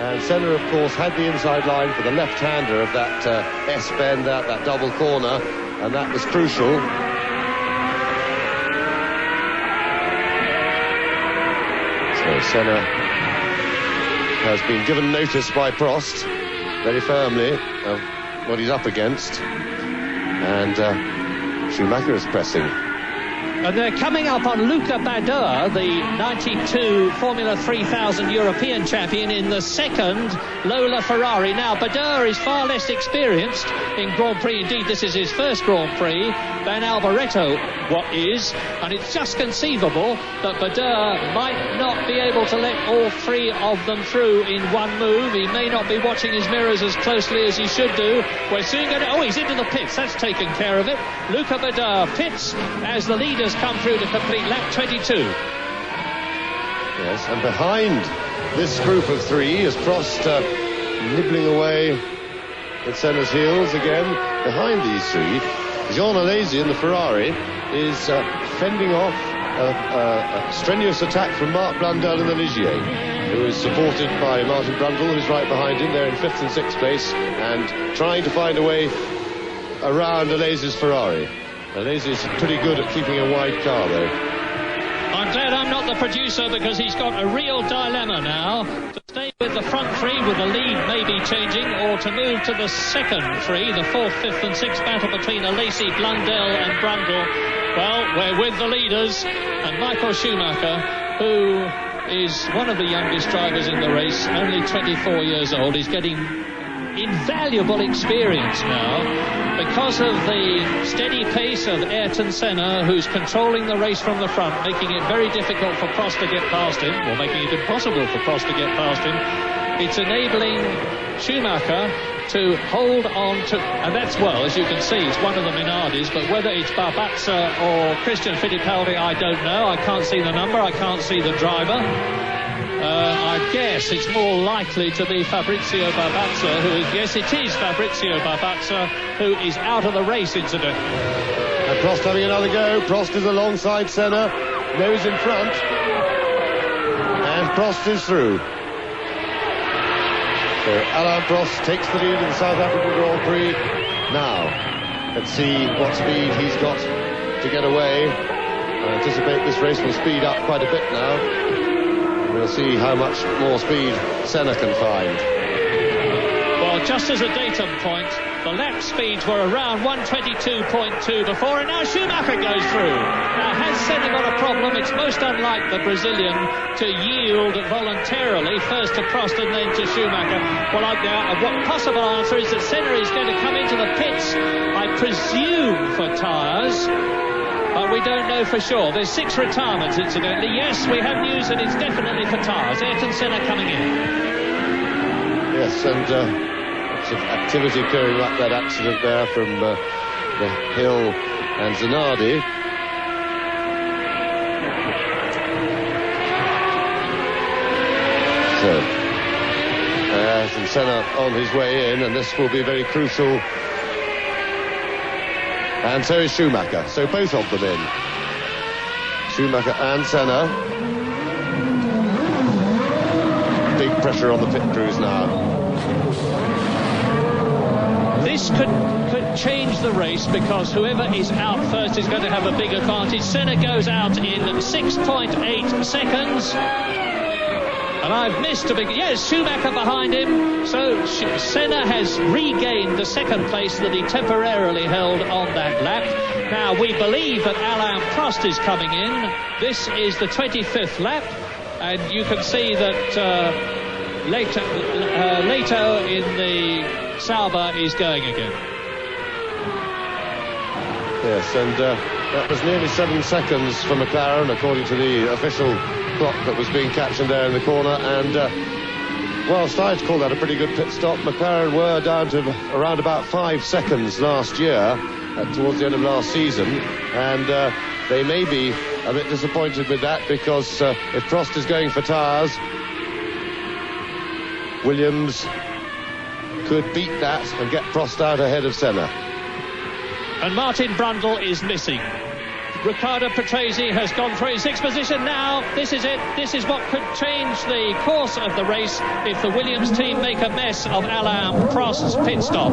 And Senna, of course, had the inside line for the left-hander of that S-bend, that double corner, and that was crucial. So Senna has been given notice by Prost very firmly of what he's up against, and Schumacher is pressing. And they're coming up on Luca Badoer, the 92 Formula 3000 European champion in the second Lola Ferrari. Now, Badoer is far less experienced in Grand Prix. Indeed, this is his first Grand Prix than Alboreto is. And it's just conceivable that Badoer might not be able to let all three of them through in one move. He may not be watching his mirrors as closely as he should do. We're soon going to... Oh, he's into the pits. That's taken care of it. Luca Badoer pits as the leaders come through to complete lap 22. Yes, and behind this group of three is Prost nibbling away at Senna's heels again. Behind these three, Jean Alesi in the Ferrari is fending off a strenuous attack from Marc Blundell in the Ligier, who is supported by Martin Brundle, who's right behind him. They're in 5th and 6th place and trying to find a way around Alesi's Ferrari. Alesi's pretty good at keeping a wide car, though. I'm glad I'm not the producer, because he's got a real dilemma now. To stay with the front three with the lead maybe changing, or to move to the second three, the 4th, 5th and 6th battle between Alesi, Blundell and Brundle. Well, we're with the leaders, and Michael Schumacher, who is one of the youngest drivers in the race, only 24 years old, is getting invaluable experience now because of the steady pace of Ayrton Senna, who's controlling the race from the front, making it very difficult for Prost to get past him, or making it impossible for Prost to get past him. It's enabling Schumacher to hold on to, and that's, well, as you can see, it's one of the Minardis, but whether it's Barbazza or Christian Fittipaldi, I don't know. I can't see the number, I can't see the driver. I guess it's more likely to be Fabrizio Barbazza, who is, yes, it is Fabrizio Barbazza, who is out of the race, incidentally. And Prost having another go. Prost is alongside Senna, nose in front, and Prost is through. So Alain Prost takes the lead in the South African Grand Prix. Now, let's see what speed he's got to get away. I anticipate this race will speed up quite a bit now. We'll see how much more speed Senna can find. Well, just as a datum point, the lap speeds were around 122.2 before, and now Schumacher goes through. Now, has Senna got a problem? It's most unlike the Brazilian to yield voluntarily, first to Prost and then to Schumacher. Well, what possible answer is that Senna is going to come into the pits, I presume, for tyres. But we don't know for sure. There's 6 retirements, incidentally. Yes, we have news that it's definitely for tyres. Ayrton Senna coming in. Yes, and lots of activity clearing up that accident there from the Hill and Zanardi. So, Ayrton Senna on his way in, and this will be very crucial. And so is Schumacher, so both of them in. Schumacher and Senna. Big pressure on the pit crews now. This could change the race because whoever is out first is going to have a big advantage. Senna goes out in 6.8 seconds. And I've missed a big... Yes, Schumacher behind him. So Senna has regained the second place that he temporarily held on that lap. Now, we believe that Alain Prost is coming in. This is the 25th lap. And you can see that Leto in the Sauber is going again. Yes, and that was nearly 7 seconds for McLaren, according to the official clock that was being captioned there in the corner. And whilst I'd call that a pretty good pit stop, McLaren were down to around about 5 seconds last year, towards the end of last season, and they may be a bit disappointed with that, because if Prost is going for tyres, Williams could beat that and get Prost out ahead of Senna. And Martin Brundle is missing. Riccardo Patrese has gone through his 6th position now. This is it. This is what could change the course of the race if the Williams team make a mess of Alain Prost's pit stop.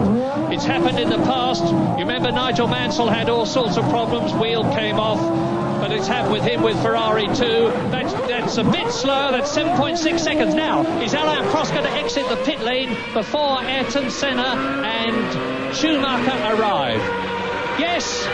It's happened in the past. You remember Nigel Mansell had all sorts of problems. Wheel came off. But it's happened with him with Ferrari too. That's a bit slow. That's 7.6 seconds now. Is Alain Prost going to exit the pit lane before Ayrton Senna and Schumacher arrive? Yes.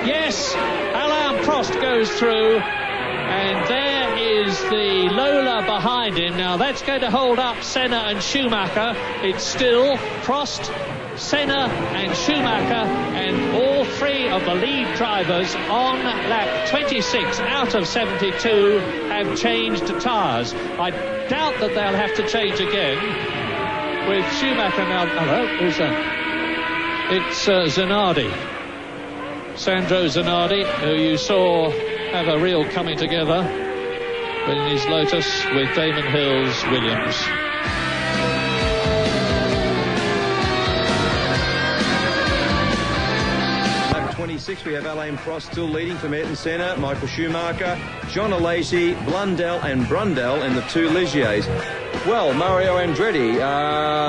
Yes. Alain Prost goes through. And there is the Lola behind him. Now that's going to hold up Senna and Schumacher. It's still Prost, Senna and Schumacher, and all three of the lead drivers on lap 26 out of 72 have changed tyres. I doubt that they'll have to change again with Schumacher now. Hello, who's that? It's Zanardi, Sandro Zanardi, who you saw have a real coming together in his Lotus with Damon Hill's Williams. Lap 26, we have Alain Prost still leading from Ayrton Senna, Michael Schumacher, John Alesi, Blundell and Brundle, and the two Ligiers. Well, Mario Andretti,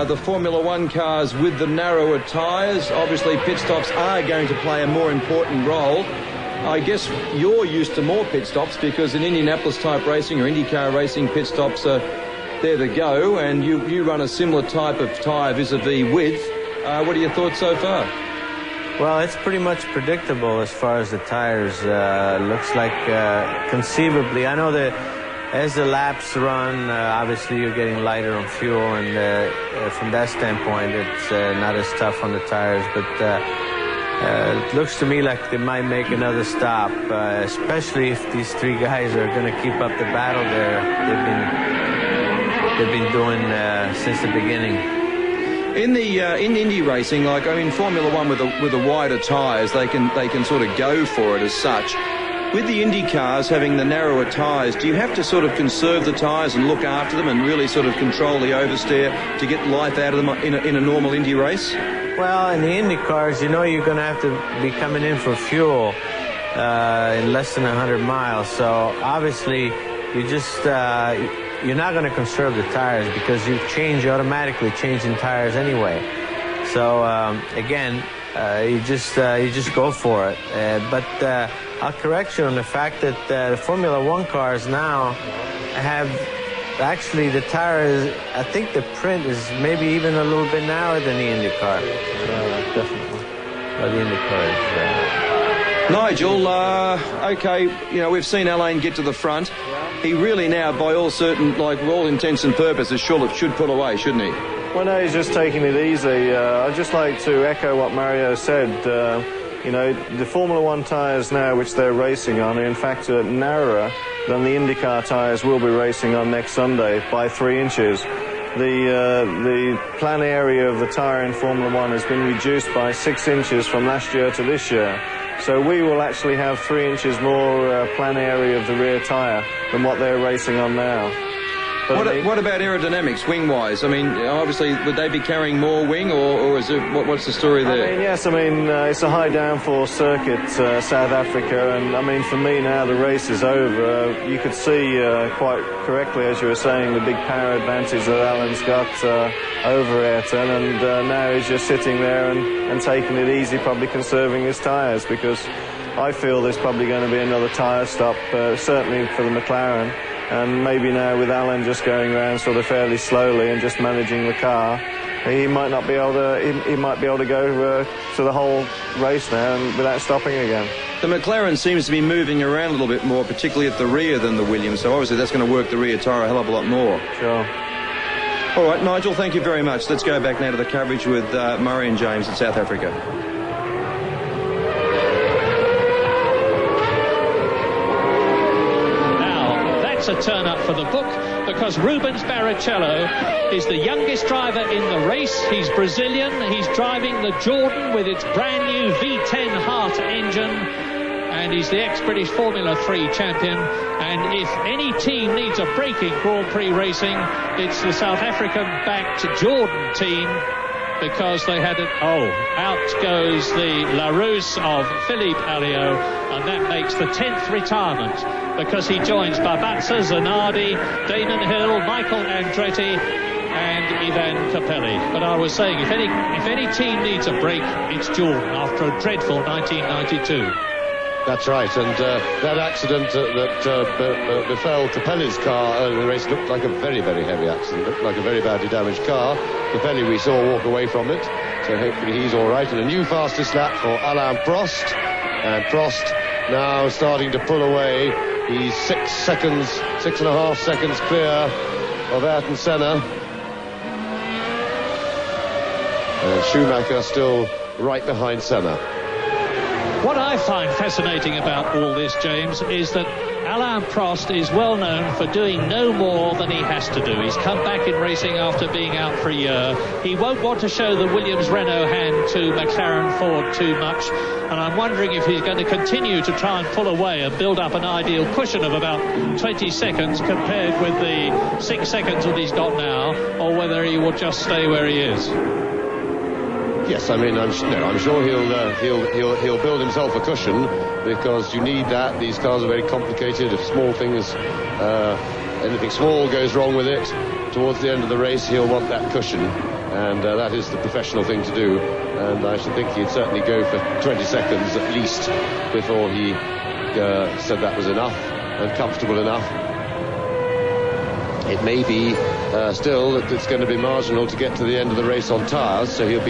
the Formula One cars with the narrower tyres, obviously pit stops are going to play a more important role. I guess you're used to more pit stops because in Indianapolis type racing or IndyCar racing, pit stops are there to go, and you run a similar type of tyre vis-a-vis width. What are your thoughts so far? Well, it's pretty much predictable as far as the tires. Looks like conceivably, I know that as the laps run, obviously you're getting lighter on fuel, and from that standpoint, it's not as tough on the tires, but it looks to me like they might make another stop, especially if these three guys are going to keep up the battle they've been doing since the beginning. In Indy racing, like in Formula One with the wider tyres, they can sort of go for it as such. With the Indy cars having the narrower tyres, do you have to sort of conserve the tyres and look after them and really sort of control the oversteer to get life out of them in a normal Indy race? Well, in the Indy cars, you know you're going to have to be coming in for fuel in less than 100 miles. So obviously, you're not going to conserve the tires because you're automatically changing tires anyway. So again, you just go for it. But I'll correct you on the fact that the Formula One cars now have actually the tires. I think the print is maybe even a little bit narrower than the Indy car. Definitely. Well, the Indy car is. Nigel, okay, you know, we've seen Alain get to the front. He really now, by all intents and purposes, should pull away, shouldn't he? Well, no, he's just taking it easy. I'd just like to echo what Mario said. You know, the Formula One tyres now, which they're racing on, are in fact narrower than the IndyCar tyres will be racing on next Sunday by 3 inches. The plan area of the tyre in Formula One has been reduced by 6 inches from last year to this year. So we will actually have 3 inches more plan area of the rear tyre than what they're racing on now. What about aerodynamics, wing-wise? I mean, obviously, would they be carrying more wing, or is it, what's the story there? Yes, it's a high downforce circuit, South Africa, and for me now the race is over. You could see quite correctly, as you were saying, the big power advantage that Alan's got over Ayrton, and now he's just sitting there and taking it easy, probably conserving his tyres, because I feel there's probably going to be another tyre stop, certainly for the McLaren. And maybe now with Alan just going around sort of fairly slowly and just managing the car, he might not be able to. He might be able to go to the whole race now and without stopping again. The McLaren seems to be moving around a little bit more, particularly at the rear, than the Williams. So obviously that's going to work the rear tyre a hell of a lot more. Sure. All right, Nigel, thank you very much. Let's go back now to the coverage with Murray and James in South Africa. A turn up for the book, because Rubens Barrichello is the youngest driver in the race. He's Brazilian. He's driving the Jordan with its brand new V10 Hart engine, and he's the ex-British Formula 3 champion. And if any team needs a break in Grand Prix racing, it's the South African-backed Jordan team, because they had out goes the LaRousse of Philippe Alliot, and that makes the 10th retirement, because he joins Babazza, Zanardi, Damon Hill, Michael Andretti and Ivan Capelli. But I was saying, if any team needs a break, it's Jordan, after a dreadful 1992. That's right, and that accident that befell Capelli's car earlier in the race looked like a very, very heavy accident, looked like a very badly damaged car. Capelli we saw walk away from it, so hopefully he's all right. And a new fastest lap for Alain Prost, and Prost now starting to pull away. He's 6.5 seconds clear of Ayrton Senna, and Schumacher still right behind Senna. What I find fascinating about all this, James, is that Alain Prost is well known for doing no more than he has to do. He's come back in racing after being out for a year. He won't want to show the Williams-Renault hand to McLaren Ford too much, and I'm wondering if he's going to continue to try and pull away and build up an ideal cushion of about 20 seconds compared with the 6 seconds that he's got now, or whether he will just stay where he is. Yes, I'm sure he'll build himself a cushion, because you need that. These cars are very complicated. If anything small goes wrong with it towards the end of the race, he'll want that cushion, and that is the professional thing to do. And I should think he'd certainly go for 20 seconds at least before he said that was enough and comfortable enough. It may be still that it's going to be marginal to get to the end of the race on tyres, so he'll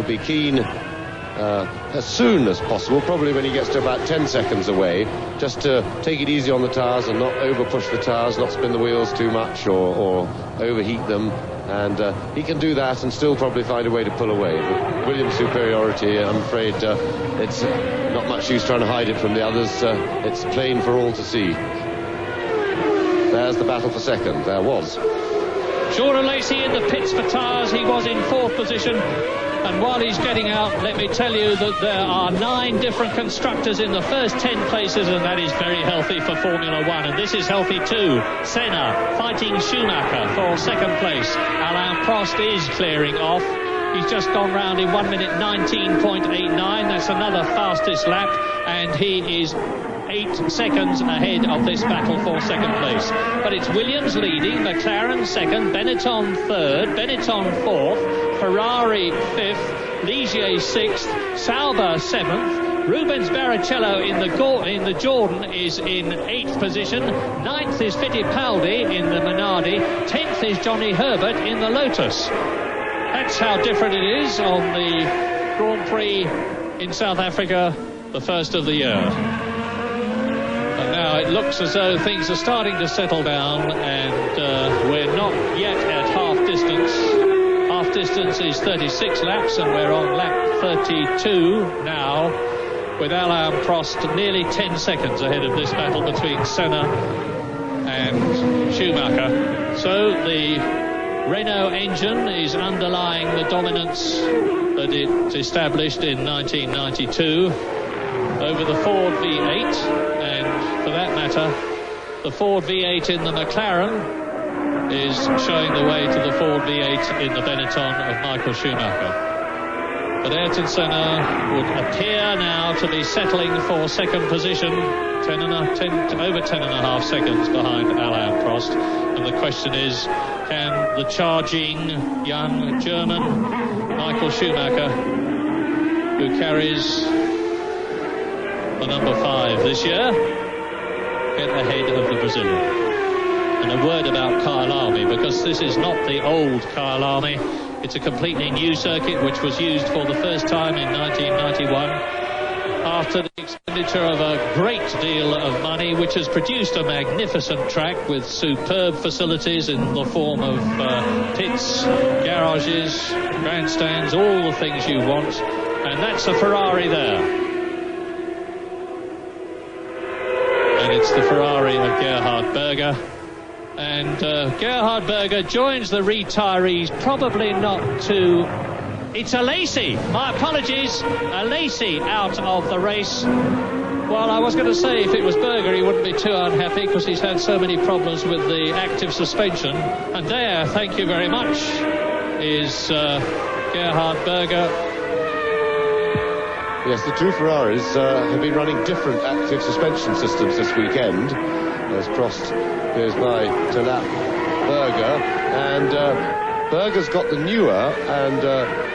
be keen as soon as possible, probably when he gets to about 10 seconds away, just to take it easy on the tyres and not over push the tyres, not spin the wheels too much or overheat them, and he can do that and still probably find a way to pull away. But Williams' superiority, I'm afraid it's not much use trying to hide it from the others. It's plain for all to see. There's the battle for second. There was. Jordan Lacey in the pits for tyres. He was in 4th position. And while he's getting out, let me tell you that there are 9 different constructors in the first 10 places, and that is very healthy for Formula 1. And this is healthy too. Senna fighting Schumacher for 2nd place. Alain Prost is clearing off. He's just gone round in 1 minute 19.89. That's another fastest lap, and he is 8 seconds ahead of this battle for 2nd place. But it's Williams leading, McLaren 2nd, Benetton 3rd, Benetton 4th, Ferrari 5th, Ligier 6th, Sauber 7th, Rubens Barrichello in the Jordan is in 8th position, 9th is Fittipaldi in the Minardi, 10th is Johnny Herbert in the Lotus. That's how different it is on the Grand Prix in South Africa, the first of the year. And now it looks as though things are starting to settle down, and we're not yet at half distance. Half distance is 36 laps, and we're on lap 32 now, with Alain Prost nearly 10 seconds ahead of this battle between Senna and Schumacher. So the Renault engine is underlying the dominance that it established in 1992 over the Ford V8, and for that matter the Ford V8 in the McLaren is showing the way to the Ford V8 in the Benetton of Michael Schumacher. But Ayrton Senna would appear now to be settling for second position, over 10.5 seconds behind Alain Prost. And the question is, can the charging young German Michael Schumacher, who carries the number 5 this year, get ahead of the Brazilian? And a word about Kyalami, because this is not the old Kyalami. It's a completely new circuit which was used for the first time in 1991 after the expenditure of a great deal of money, which has produced a magnificent track with superb facilities in the form of pits, garages, grandstands, all the things you want. And that's a Ferrari there. And it's the Ferrari of Gerhard Berger. And Gerhard Berger joins the retirees, probably not to... It's 𝗘𝗚𝗴𝗶𝗀𝗵. My apologies, 𝗘𝗚𝗴𝗶𝗀𝗵 out of the race. Well, I was going to say if it was Berger he wouldn't be too unhappy because he's had so many problems with the active suspension. And there, thank you very much, is Gerhard Berger. Yes, the two Ferraris have been running different active suspension systems this weekend as Prost goes by to lap Berger, and Berger's got the newer and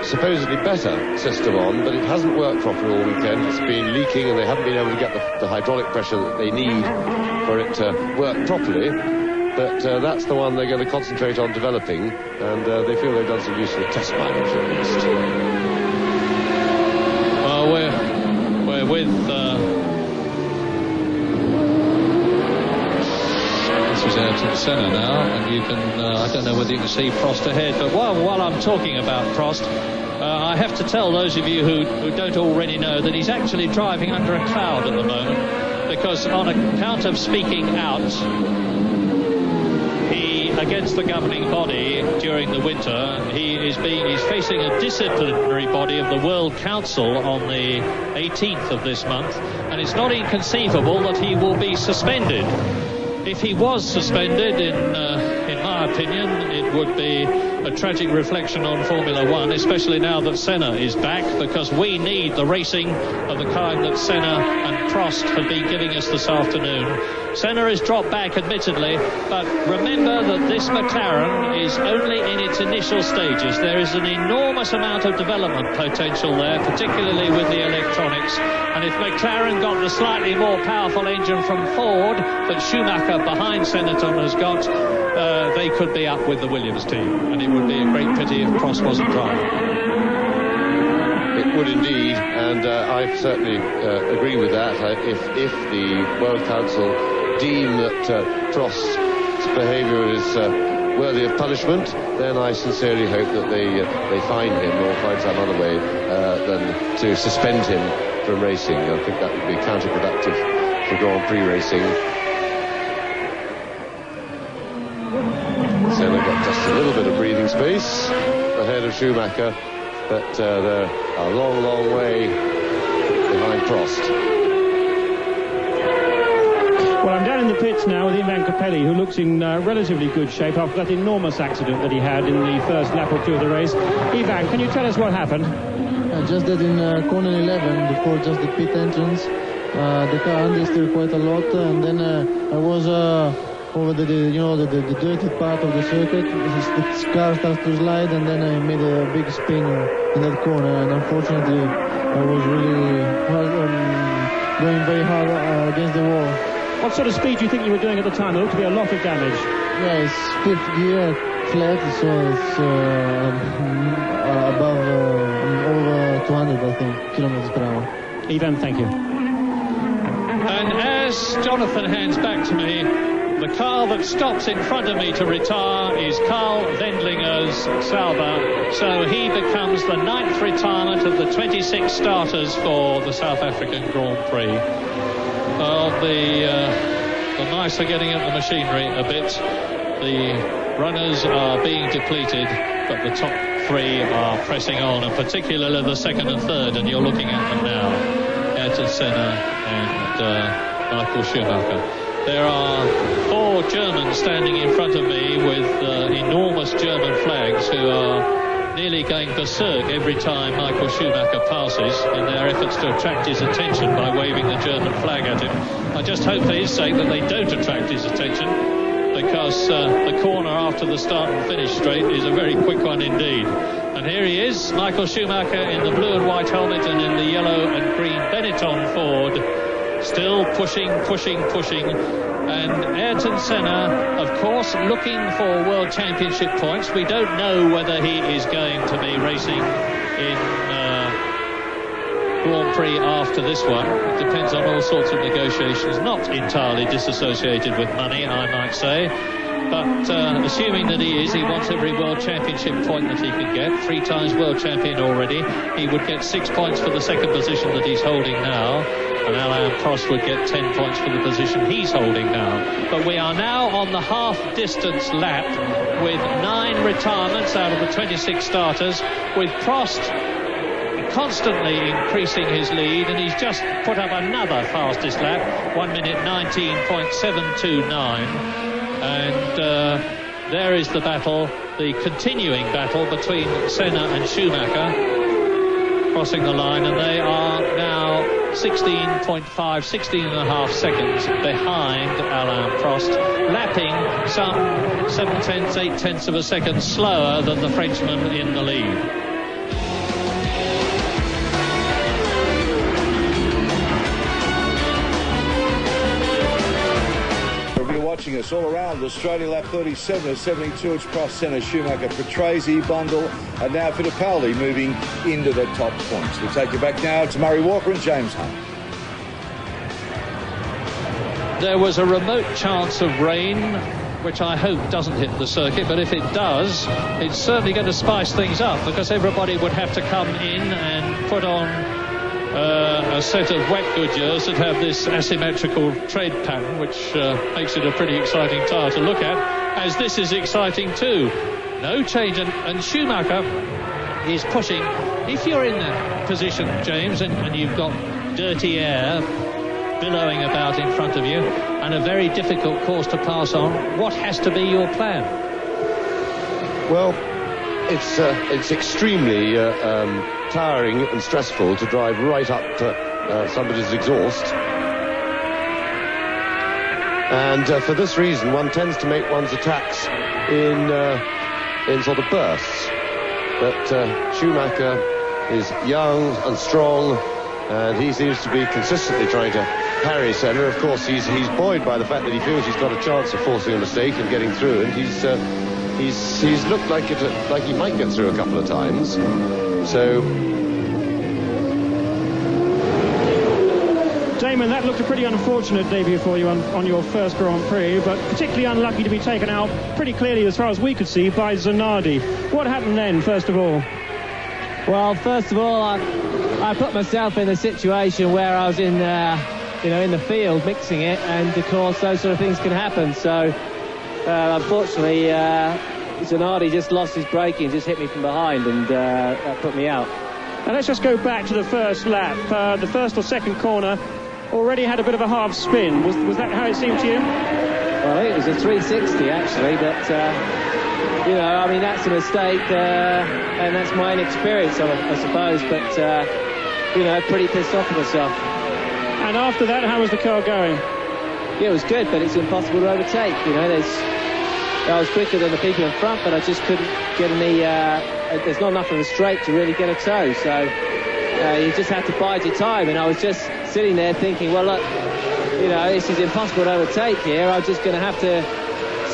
supposedly better system on, but it hasn't worked properly all weekend. It's been leaking and they haven't been able to get the hydraulic pressure that they need for it to work properly. But that's the one they're going to concentrate on developing, and they feel they've done some useful test mileage at least. Well, we're with... this is Ayrton Senna now, and you can... I don't know whether you can see Prost ahead, but while I'm talking about Prost, I have to tell those of you who don't already know that he's actually driving under a cloud at the moment, because on account of speaking out, against the governing body during the winter, he's facing a disciplinary body of the World Council on the 18th of this month, and it's not inconceivable that he will be suspended. If he was suspended, in my opinion, it would be a tragic reflection on Formula One, especially now that Senna is back, because we need the racing of the kind that Senna and Prost have been giving us this afternoon. Senna has dropped back, admittedly, but remember that this McLaren is only in its initial stages. There is an enormous amount of development potential there, particularly with the electronics. And if McLaren got the slightly more powerful engine from Ford that Schumacher behind Senna has got, they could be up with the Williams team. And it would be a great pity if Prost wasn't driving. It would indeed, and I certainly agree with that. If the World Council deem that Prost's behaviour is worthy of punishment, then I sincerely hope that they fine him or find some other way than to suspend him from racing. I think that would be counterproductive for Grand Prix racing. Senna got just a little bit of breathing space ahead of Schumacher, but they're a long, long way behind Prost. Well, I'm down in the pits now with Ivan Capelli, who looks in relatively good shape after that enormous accident that he had in the first lap or two of the race. Ivan, can you tell us what happened? Just that in corner 11, before just the pit entrance, the car understeered quite a lot, and then I was over the dirty part of the circuit. The car starts to slide, and then I made a big spin in that corner, and unfortunately I was really going very hard against the wall. What sort of speed do you think you were doing at the time? There looked to be a lot of damage. Yeah, it's fifth gear, flat, so it's above over 200, I think, kilometers per hour. Ivan, thank you. And as Jonathan hands back to me, the car that stops in front of me to retire is Karl Wendlinger's Sauber, so he becomes the 9th retirement of the 26 starters for the South African Grand Prix. Well, the mice are getting at the machinery a bit. The runners are being depleted, but the top three are pressing on, and particularly the second and third, and you're looking at them now. Ayrton Senna and Michael Schumacher. There are 4 Germans standing in front of me with enormous German flags who are nearly going berserk every time Michael Schumacher passes in their efforts to attract his attention by waving the German flag at him. I just hope for his sake that they don't attract his attention, because the corner after the start and finish straight is a very quick one indeed. And here he is, Michael Schumacher in the blue and white helmet and in the yellow and green Benetton Ford, still pushing. And Ayrton Senna, of course, looking for World Championship points. We don't know whether he is going to be racing in Grand Prix after this one. It depends on all sorts of negotiations, not entirely disassociated with money, I might say. But assuming that he is, he wants every World Championship point that he can get. 3 times World Champion already. He would get 6 points for the second position that he's holding now. And Alain Prost would get 10 points for the position he's holding now. But we are now on the half-distance lap with 9 retirements out of the 26 starters, with Prost constantly increasing his lead, and he's just put up another fastest lap, 1 minute 19.729. And there is the battle, the continuing battle between Senna and Schumacher, crossing the line, and they are now 16 and a half seconds behind Alain Prost, lapping some 8/10 of a second slower than the Frenchman in the lead. Watching us all around Australia, lap 37 of 72. It's Prost, Senna, Schumacher, Prix, Bundle, and now Fittipaldi moving into the top points. We'll take you back now to Murray Walker and James Hunt. There was a remote chance of rain, which I hope doesn't hit the circuit, but if it does, it's certainly going to spice things up, because everybody would have to come in and put on a set of wet Goodyears that have this asymmetrical tread pattern, which makes it a pretty exciting tyre to look at, as this is exciting too. No change, and Schumacher is pushing. If you're in that position, James, and you've got dirty air billowing about in front of you and a very difficult course to pass on, what has to be your plan? Well, it's extremely tiring and stressful to drive right up to somebody's exhaust, and for this reason one tends to make one's attacks in sort of bursts. But Schumacher is young and strong, and he seems to be consistently trying to harry Senna. Of course, he's buoyed by the fact that he feels he's got a chance of forcing a mistake and getting through, and he's looked like he might get through a couple of times. So, Damon, that looked a pretty unfortunate debut for you on your first Grand Prix, but particularly unlucky to be taken out pretty clearly, as far as we could see, by Zanardi. What happened then, first of all? Well, first of all, I put myself in a situation where I was in the field mixing it, and of course those sort of things can happen. So unfortunately, Zanardi just lost his braking and just hit me from behind, and that put me out. And let's just go back to the first lap. The first or second corner already had a bit of a half spin. Was that how it seemed to you? Well, I think it was a 360 actually, but I mean, that's a mistake, and that's my inexperience, I suppose. But pretty pissed off with myself. And after that, how was the car going? Yeah, it was good, but it's impossible to overtake. I was quicker than the people in front, but I just couldn't get any. There's not enough of a straight to really get a toe, so you just have to bide your time. And I was just sitting there thinking, well, look, this is impossible to overtake here. I'm just going to have to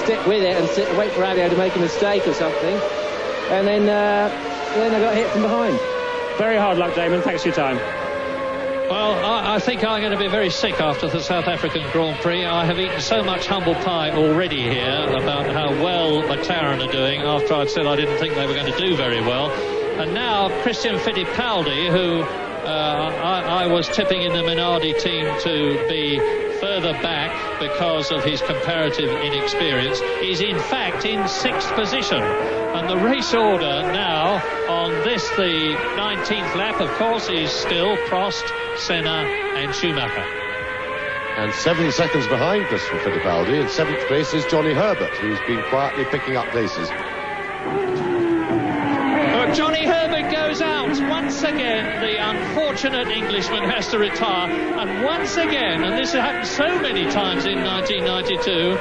stick with it and wait for Adio to make a mistake or something. And then I got hit from behind. Very hard luck, Damon. Thanks for your time. Well, I think I'm going to be very sick after the South African Grand Prix. I have eaten so much humble pie already here about how well McLaren are doing, after I'd said I didn't think they were going to do very well. And now Christian Fittipaldi, who I was tipping in the Minardi team to be further back because of his comparative inexperience, is in fact in 6th position. And the race order now on this, the 19th lap, of course, is still Prost, Senna and Schumacher. and 7 seconds behind Christopher Fittipaldi. In 7th place is Johnny Herbert, who's been quietly picking up places. Johnny Herbert goes out. Once again, the unfortunate Englishman has to retire. And once again, and this has happened so many times in 1992,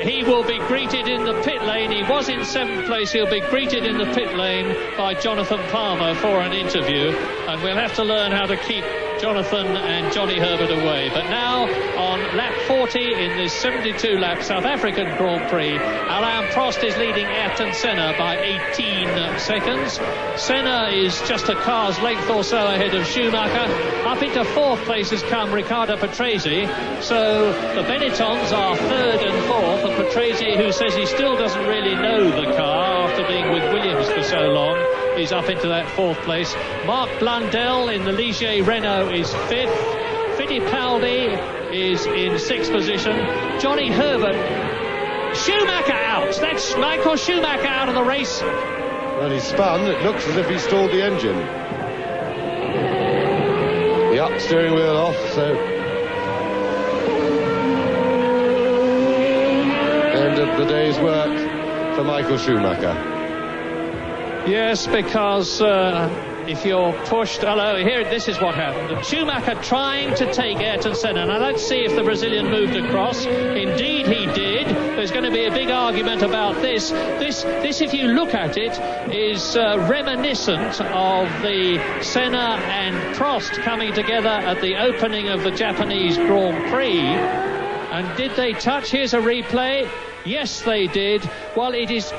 he will be greeted in the pit lane. He was in 7th place. He'll be greeted in the pit lane by Jonathan Palmer for an interview. And we'll have to learn how to keep Jonathan and Johnny Herbert away. But now on lap 40 in this 72-lap South African Grand Prix, Alain Prost is leading Ayrton Senna by 18 seconds. Senna is just a car's length or so ahead of Schumacher. Up into 4th place has come Riccardo Patrese. So the Benettons are 3rd and 4th, and Patrese, who says he still doesn't really know the car after being with Williams for so long, is up into that 4th place. Marc Blundell in the Ligier Renault is 5th. Fittipaldi is in 6th position. Johnny Herbert. Schumacher out. That's Michael Schumacher out of the race. Well, he spun. It looks as if he stalled the engine. The up steering wheel off, so end of the day's work for Michael Schumacher. Yes, because if you're pushed... here, this is what happened. Schumacher trying to take Ayrton Senna. Now, let's see if the Brazilian moved across. Indeed, he did. There's going to be a big argument about this. This, if you look at it, is reminiscent of the Senna and Prost coming together at the opening of the Japanese Grand Prix. And did they touch? Here's a replay. Yes, they did. Well, it is...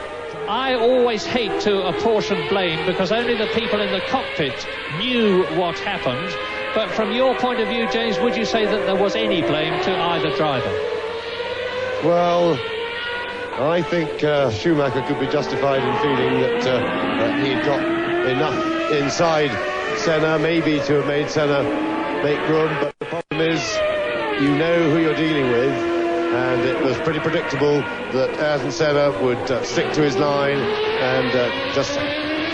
I always hate to apportion blame because only the people in the cockpit knew what happened. But from your point of view, James, would you say that there was any blame to either driver? Well, I think Schumacher could be justified in feeling that he'd got enough inside Senna, maybe to have made Senna make room. But the problem is, you know who you're dealing with. And it was pretty predictable that Ayrton Senna would stick to his line and just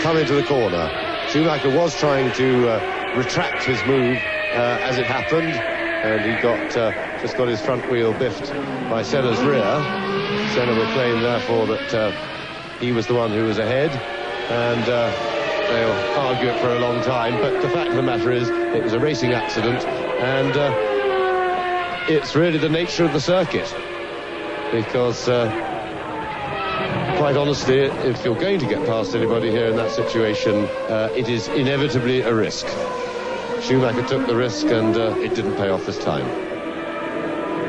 come into the corner. Schumacher was trying to retract his move as it happened, and he just got his front wheel biffed by Senna's rear. Senna will claim, therefore, that he was the one who was ahead, and they'll argue it for a long time. But the fact of the matter is, it was a racing accident, and it's really the nature of the circuit, because quite honestly, if you're going to get past anybody here in that situation, it is inevitably a risk. Schumacher took the risk, and it didn't pay off this time.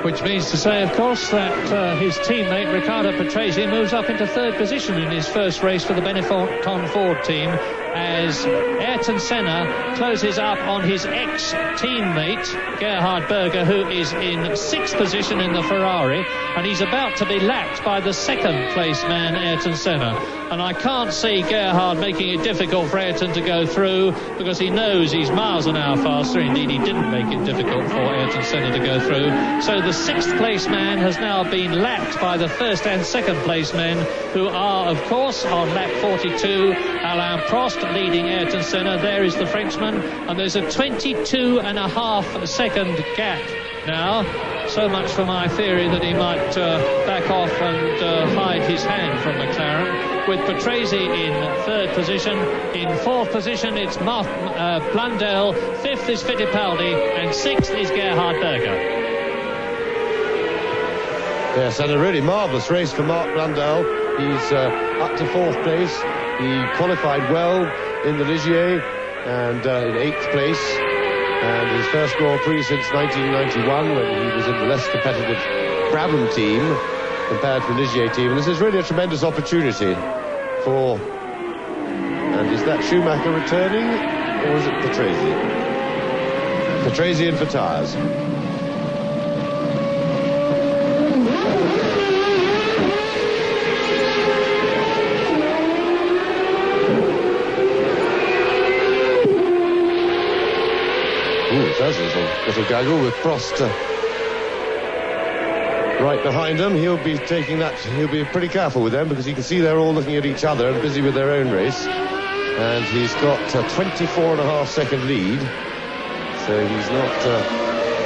Which means to say, of course, that his teammate Riccardo Patrese moves up into 3rd position in his first race for the Benetton Ford team, as Ayrton Senna closes up on his ex-teammate Gerhard Berger, who is in 6th position in the Ferrari, and he's about to be lapped by the 2nd place man Ayrton Senna. And I can't see Gerhard making it difficult for Ayrton to go through, because he knows he's miles an hour faster. Indeed, he didn't make it difficult for Ayrton Senna to go through. So the 6th place man has now been lapped by the 1st and 2nd place men, who are, of course, on lap 42, Alain Prost leading Ayrton Senna. There is the Frenchman, and there's a 22.5 second gap now. So much for my theory that he might back off and hide his hand from McLaren. With Patrese in 3rd position. In 4th position, it's Blundell. 5th is Fittipaldi, and 6th is Gerhard Berger. Yes, and a really marvellous race for Marc Blundell. He's up to 4th place. He qualified well in the Ligier and in 8th place. And his first Grand Prix since 1991, when he was in the less competitive Brabham team compared to the Ligier team. And this is really a tremendous opportunity for... And is that Schumacher returning, or is it Patrese? Patrese in for tyres. There's a little gaggle with Prost right behind him. He'll be taking that. He'll be pretty careful with them, because you can see they're all looking at each other and busy with their own race. And he's got a 24.5 second lead, so he's not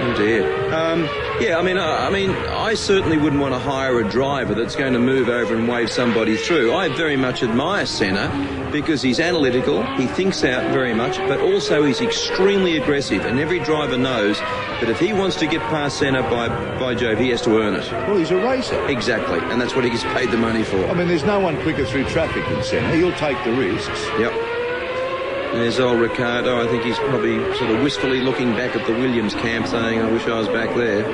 Oh dear. Yeah, I mean, I certainly wouldn't want to hire a driver that's going to move over and wave somebody through. I very much admire Senna because he's analytical, he thinks out very much, but also he's extremely aggressive. And every driver knows that if he wants to get past Senna, by Jove, he has to earn it. Well, he's a racer. Exactly, and that's what he gets paid the money for. I mean, there's no one quicker through traffic than Senna. He'll take the risks. Yep. There's old Ricciardo. I think he's probably sort of wistfully looking back at the Williams camp saying, I wish I was back there.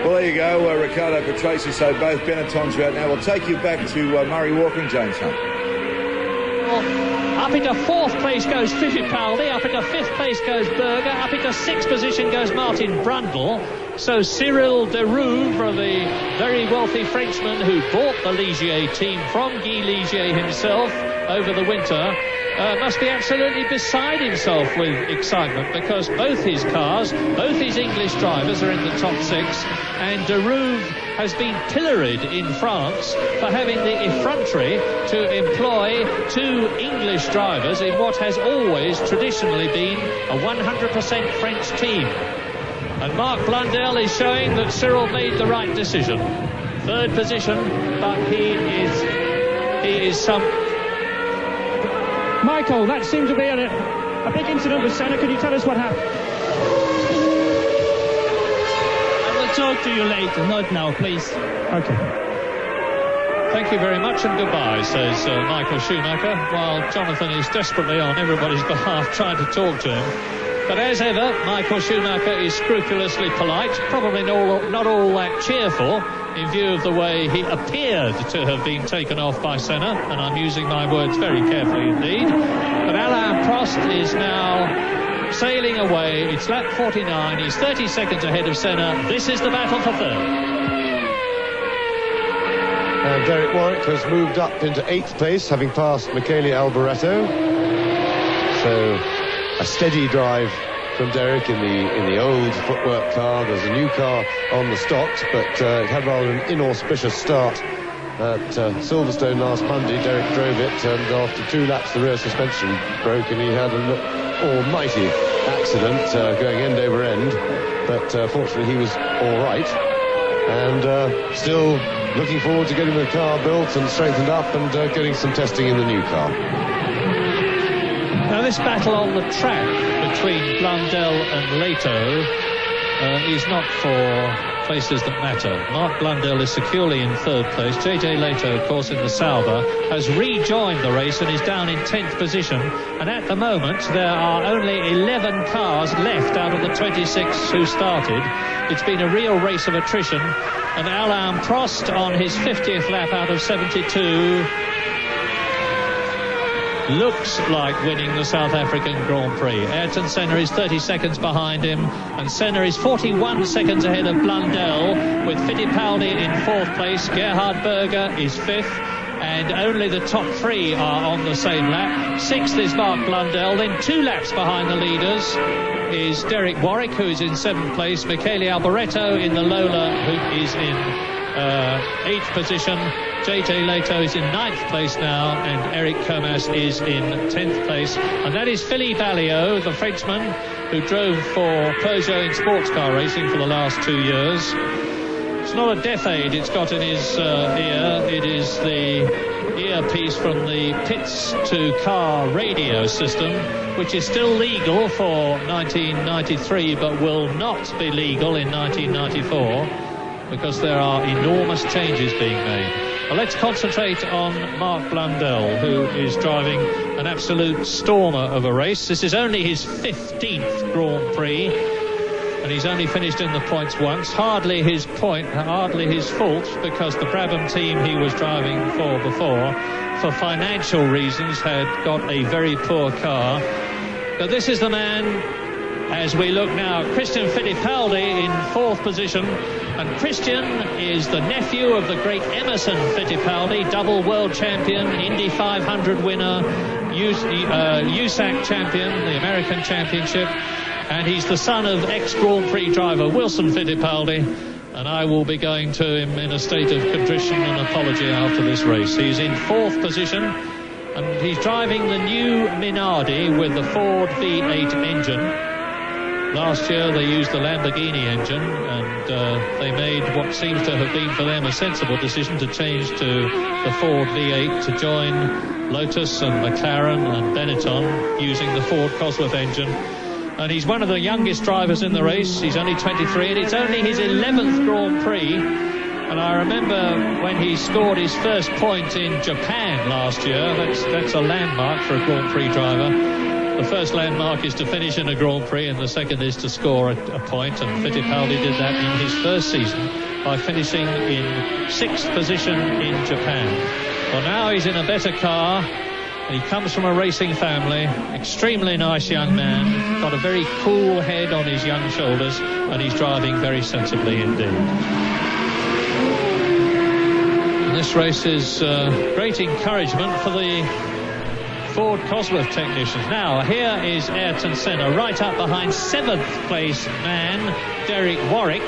Well, there you go, Ricciardo Patrese. So both Benettons are out now. We'll take you back to Murray Walker and James Hunt. Up into fourth place goes Fittipaldi, up into fifth place goes Berger, up into sixth position goes Martin Brundle. So Cyril Derouvre, the very wealthy Frenchman who bought the Ligier team from Guy Ligier himself over the winter, must be absolutely beside himself with excitement because both his cars, both his English drivers are in the top six, and Derouvre has been pilloried in France for having the effrontery to employ two English drivers in what has always traditionally been a 100% French team. And Mark Blundell is showing that Cyril made the right decision. Third position, but he is some... Michael, that seemed to be a big incident with Senna. Can you tell us what happened? I will talk to you later, not now, please. Okay. Thank you very much and goodbye, says Michael Schumacher, while Jonathan is desperately on everybody's behalf trying to talk to him. But as ever, Michael Schumacher is scrupulously polite, probably not all that cheerful, in view of the way he appeared to have been taken off by Senna, and I'm using my words very carefully indeed. But Alain Prost is now sailing away. It's lap 49. He's 30 seconds ahead of Senna. This is the battle for third. And Derek Warwick has moved up into 8th place, having passed 𝗘𝗚𝗚𝗏𝗃𝗚𝗚. So a steady drive from Derek in the old footwork car. There's a new car on the stocks, but it had rather an inauspicious start at Silverstone last Monday. Derek drove it, and after 2 laps the rear suspension broke, and he had an almighty accident going end over end, but fortunately he was all right, and still looking forward to getting the car built and strengthened up and getting some testing in the new car. Now this battle on the track between Blundell and Leto is not for places that matter. Mark Blundell is securely in third place. JJ Leto, of course, in the Sauber, has rejoined the race and is down in 10th position. And at the moment, there are only 11 cars left out of the 26 who started. It's been a real race of attrition. And Alain Prost on his 50th lap out of 72 looks like winning the South African Grand Prix. Ayrton Senna is 30 seconds behind him, and Senna is 41 seconds ahead of Blundell, with Fittipaldi in 4th place. Gerhard Berger is 5th, and only the top 3 are on the same lap. 6th is Mark Blundell. Then 2 laps behind the leaders is Derek Warwick, who is in 7th place. 𝗘𝗚𝗚𝗏𝗃𝗚𝗚 in the Lola, who is in 8th position. JJ Leto is in 9th place now, and Eric Comas is in 10th place. And that is Philippe Alliot, the Frenchman who drove for Peugeot in sports car racing for the last 2 years. It's not a death aid it's got in his ear. It is the earpiece from the pits to car radio system, which is still legal for 1993 but will not be legal in 1994 because there are enormous changes being made. Well, let's concentrate on Mark Blundell, who is driving an absolute stormer of a race. This is only his 15th Grand Prix, and he's only finished in the points once. Hardly his fault, because the Brabham team he was driving for before, for financial reasons, had got a very poor car. But this is the man, as we look now, Christian Fittipaldi in 4th position. And Christian is the nephew of the great Emerson Fittipaldi, double world champion, Indy 500 winner, USAC champion, the American Championship. And he's the son of ex-Grand Prix driver Wilson Fittipaldi. And I will be going to him in a state of contrition and apology after this race. He's in 4th position, and he's driving the new Minardi with the Ford V8 engine. Last year they used the Lamborghini engine, and they made what seems to have been for them a sensible decision to change to the Ford V8 to join Lotus and McLaren and Benetton using the Ford Cosworth engine. And he's one of the youngest drivers in the race. He's only 23, and it's only his 11th Grand Prix. And I remember when he scored his first point in Japan last year. That's a landmark for a Grand Prix driver. The first landmark is to finish in a Grand Prix, and the second is to score a point. And Fittipaldi did that in his first season by finishing in 6th position in Japan. Well, now he's in a better car. He comes from a racing family, extremely nice young man, got a very cool head on his young shoulders, and he's driving very sensibly indeed. And this race is great encouragement for the Ford Cosworth technicians. Now, here is Ayrton Senna, right up behind 7th place man, 𝗘𝗚𝗴𝗶𝗀𝗵,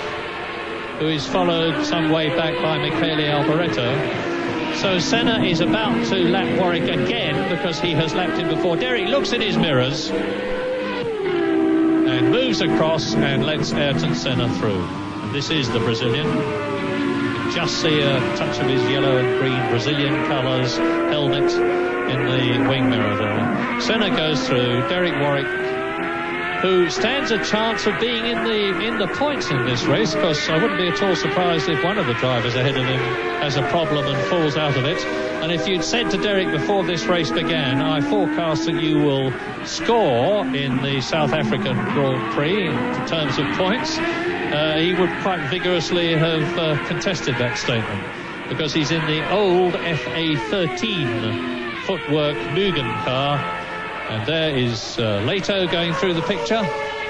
who is followed some way back by 𝗘𝗚𝗴𝗵𝗀𝗡. So Senna is about to lap Warwick again because he has lapped him before. Derek looks in his mirrors and moves across and lets Ayrton Senna through. And this is the Brazilian. You can just see a touch of his yellow and green Brazilian colours helmet in the wing mirror there. Senna goes through. 𝗘𝗚𝗴𝗵𝗀𝗡, who stands a chance of being in the points in this race, because I wouldn't be at all surprised if one of the drivers ahead of him has a problem and falls out of it. And if you'd said to Derek before this race began, I forecast that you will score in the South African Grand Prix in terms of points, he would quite vigorously have contested that statement, because he's in the old FA13 footwork Mugen car. And there is 𝗚𝗏𝗏 going through the picture,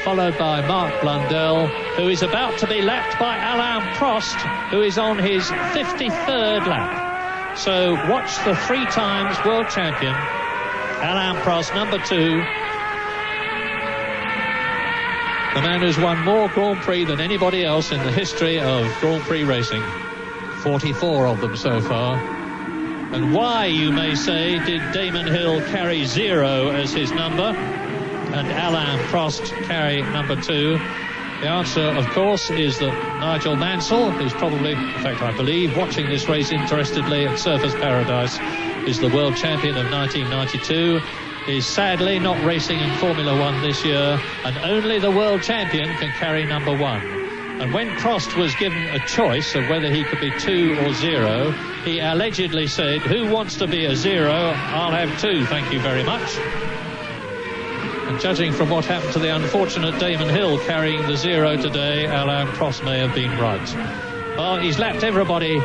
followed by Mark Blundell, who is about to be lapped by Alain Prost, who is on his 53rd lap. So watch the 3 times world champion, Alain Prost, number 2. The man who's won more Grand Prix than anybody else in the history of Grand Prix racing. 44 of them so far. And why, you may say, did Damon Hill carry 0 as his number and Alain Prost carry number 2? The answer, of course, is that Nigel Mansell, who's probably, in fact, I believe, watching this race interestedly at Surfers Paradise, is the world champion of 1992, is sadly not racing in Formula One this year, and only the world champion can carry number 1. And when Prost was given a choice of whether he could be 2 or 0, he allegedly said, "Who wants to be a 0? I'll have 2, thank you very much." And judging from what happened to the unfortunate Damon Hill carrying the 0 today, Alain Prost may have been right. Well, he's lapped everybody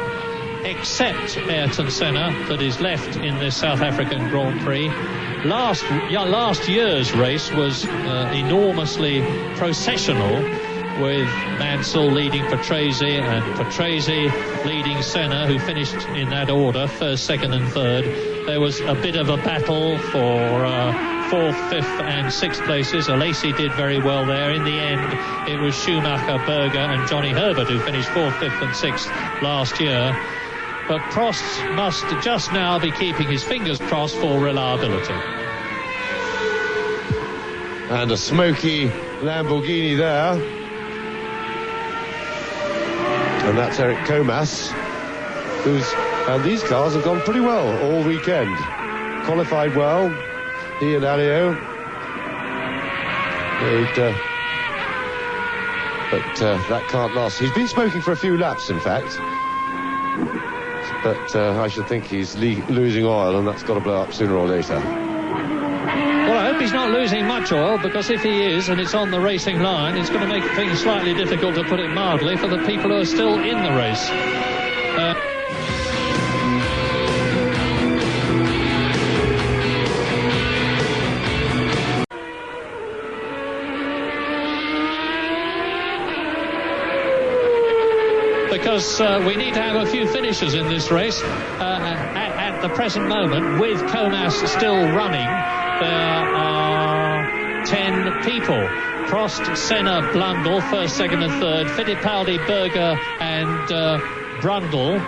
except Ayrton Senna that is left in this South African Grand Prix. Last year's race was enormously processional, with Mansell leading Patrese and Patrese leading Senna, who finished in that order, 1st, 2nd and 3rd. There was a bit of a battle for 4th, 5th and 6th places. Alesi did very well there. In the end, it was Schumacher, Berger and Johnny Herbert who finished 4th, 5th and 6th last year. But Prost must just now be keeping his fingers crossed for reliability. And a smoky Lamborghini there. And that's 𝗘𝗚𝗴𝗶𝗀𝗵𝗀𝗡, and these cars have gone pretty well all weekend. Qualified well, he and Alio. But that can't last. He's been smoking for a few laps, in fact. But I should think he's losing oil, and that's got to blow up sooner or later. Well, I hope he's not losing much oil, because if he is, and it's on the racing line, it's going to make things slightly difficult, to put it mildly, for the people who are still in the race. Because we need to have a few finishers in this race. At the present moment, with 𝗘𝗚𝗏𝗃 still running, there are 10 people. Prost, Senna, Blundell, 1st, 2nd and 3rd. Fittipaldi, Berger and Brundle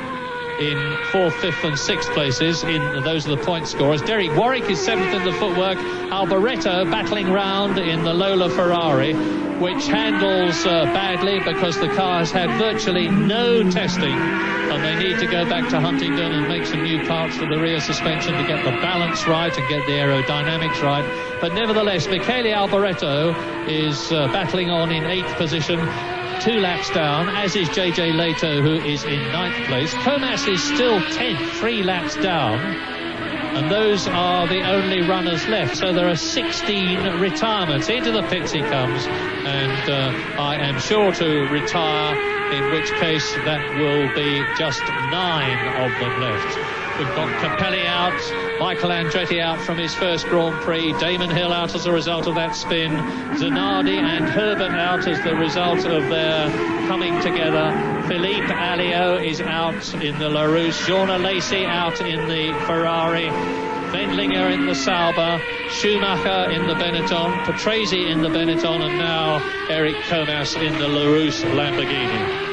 in 4th, 5th and 6th places. Those are the point scorers. 𝗘𝗚𝗴𝗏𝗃 is 7th in the footwork. Alboreto battling round in the Lola Ferrari. which handles badly because the car has had virtually no testing, and they need to go back to Huntingdon and make some new parts for the rear suspension to get the balance right and get the aerodynamics right. But nevertheless, 𝗘𝗚𝗴𝗶𝗀𝗵 is battling on in 8th position, 2 laps down, as is 𝗟𝗘𝗚𝗘𝗚, who is in 9th place. 𝗘𝗚𝗴 is still 10th, 3 laps down, and those are the only runners left. So there are 16 retirements. Into the pits he comes, and I am sure to retire, in which case that will be just 9 of them left. We've got Capelli out, Michael Andretti out from his first Grand Prix, Damon Hill out as a result of that spin, Zanardi and Herbert out as the result of their coming together. Philippe Alliot is out in the Larousse, Jean Lacey out in the Ferrari, Wendlinger in the Sauber, Schumacher in the Benetton, Patrese in the Benetton, and now Eric Comas in the Larousse Lamborghini.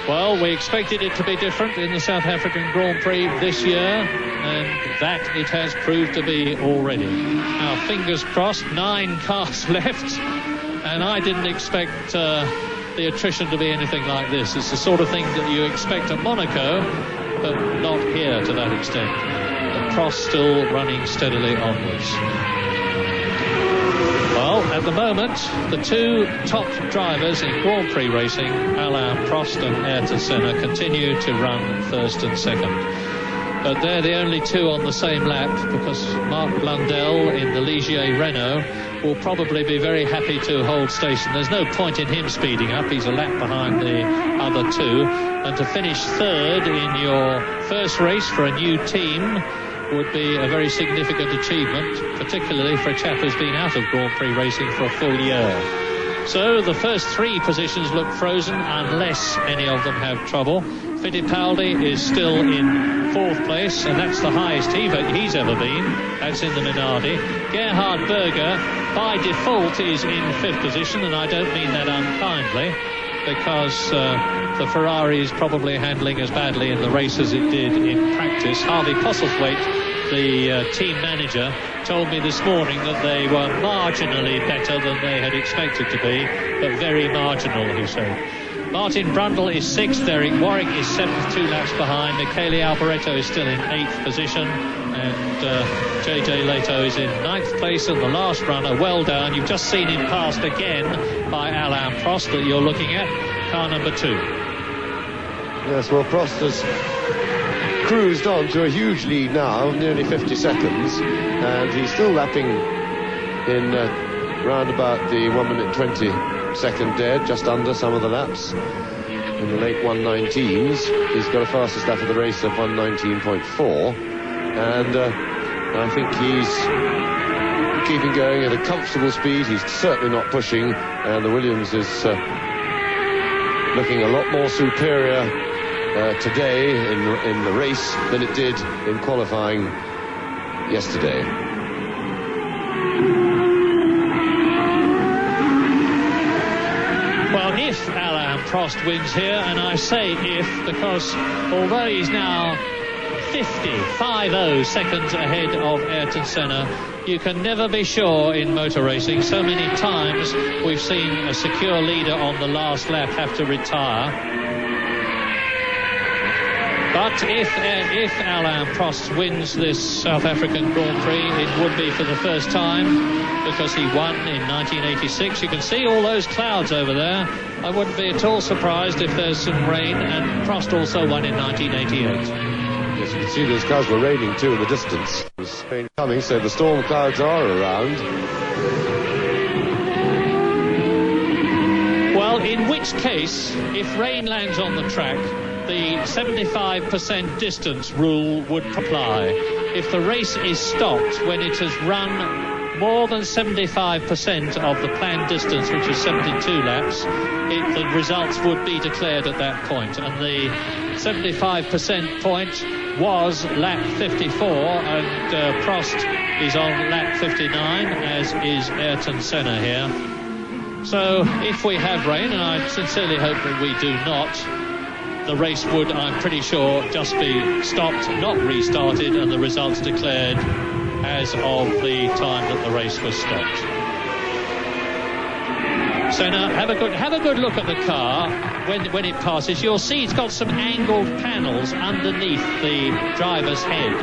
Well, we expected it to be different in the South African Grand Prix this year, and that it has proved to be already. Now, fingers crossed, 9 cars left, and I didn't expect the attrition to be anything like this. It's the sort of thing that you expect at Monaco, but not here to that extent. The Prost still running steadily onwards. Well, at the moment, the 2 top drivers in Grand Prix racing, Alain Prost and Ayrton Senna, continue to run first and second. But they're the only 2 on the same lap, because Marc Blundell in the Ligier Renault will probably be very happy to hold station. There's no point in him speeding up. He's a lap behind the other 2. And to finish 3rd in your first race for a new team would be a very significant achievement, particularly for a chap who's been out of Grand Prix racing for a full year. So the first 3 positions look frozen unless any of them have trouble. Fittipaldi is still in 4th place, and that's the highest he's ever been. That's in the Minardi. Gerhard Berger, by default, is in 5th position, and I don't mean that unkindly, because the Ferrari is probably handling as badly in the race as it did in practice. Harvey Postlethwaite, the team manager, told me this morning that they were marginally better than they had expected to be, but very marginal, he said. Martin Brundle is 6th, Eric Warwick is 7th, 2 laps behind. 𝗘𝗚𝗴𝗶𝗀𝗵 is still in 8th position, and 𝗟𝗟𝗚𝗘𝗚 is in 9th place, and the last runner, well done. You've just seen him passed again by Alain Prost that you're looking at, car number 2. Yes, well, Prost has cruised on to a huge lead now, nearly 50 seconds, and he's still lapping in round about the 1 minute 20 second dead, just under some of the laps. In the late 1:19s, he's got a fastest lap of the race of 1:19.4, and I think he's keeping going at a comfortable speed. He's certainly not pushing, and the Williams is looking a lot more superior today in the race than it did in qualifying yesterday. Well, if Alain Prost wins here, and I say if because although he's now 50 seconds ahead of Ayrton Senna, you can never be sure in motor racing. So many times we've seen a secure leader on the last lap have to retire. But if Alain Prost wins this South African Grand Prix, it would be for the first time, because he won in 1986. You can see all those clouds over there. I wouldn't be at all surprised if there's some rain, and Prost also won in 1988. Yes, you can see those clouds were raining too in the distance. There's rain coming, so the storm clouds are around. Well, in which case, if rain lands on the track, the 75% distance rule would apply. If the race is stopped when it has run more than 75% of the planned distance, which is 72 laps, the results would be declared at that point. And the 75% point was lap 54, and Prost is on lap 59, as is Ayrton Senna here. So if we have rain, and I sincerely hope that we do not, the race would, I'm pretty sure, just be stopped, not restarted, and the results declared as of the time that the race was stopped. Senna, have a good look at the car when it passes. You'll see it's got some angled panels underneath the driver's head.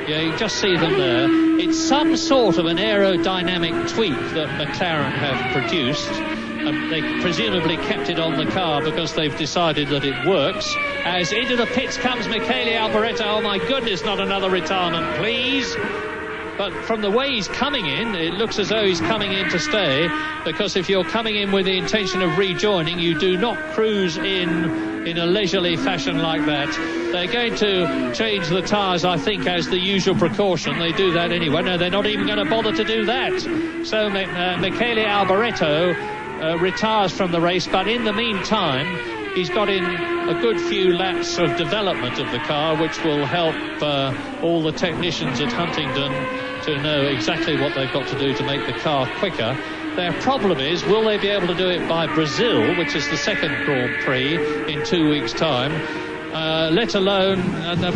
Yeah, you just see them there. It's some sort of an aerodynamic tweak that McLaren have produced. They presumably kept it on the car because they've decided that it works. As into the pits comes 𝗘𝗚𝗴𝗶𝗀𝗚𝗏. Oh my goodness, not another retirement, please. But from the way he's coming in, it looks as though he's coming in to stay, because if you're coming in with the intention of rejoining, you do not cruise in a leisurely fashion like that. They're going to change the tyres, I think, as the usual precaution. They do that anyway. No, they're not even going to bother to do that. So 𝗘𝗚𝗴𝗶𝗀𝗚𝗏 retires from the race, but in the meantime, he's got in a good few laps of development of the car, which will help all the technicians at Huntingdon to know exactly what they've got to do to make the car quicker. Their problem is, will they be able to do it by Brazil, which is the second Grand Prix in 2 weeks' time, let alone,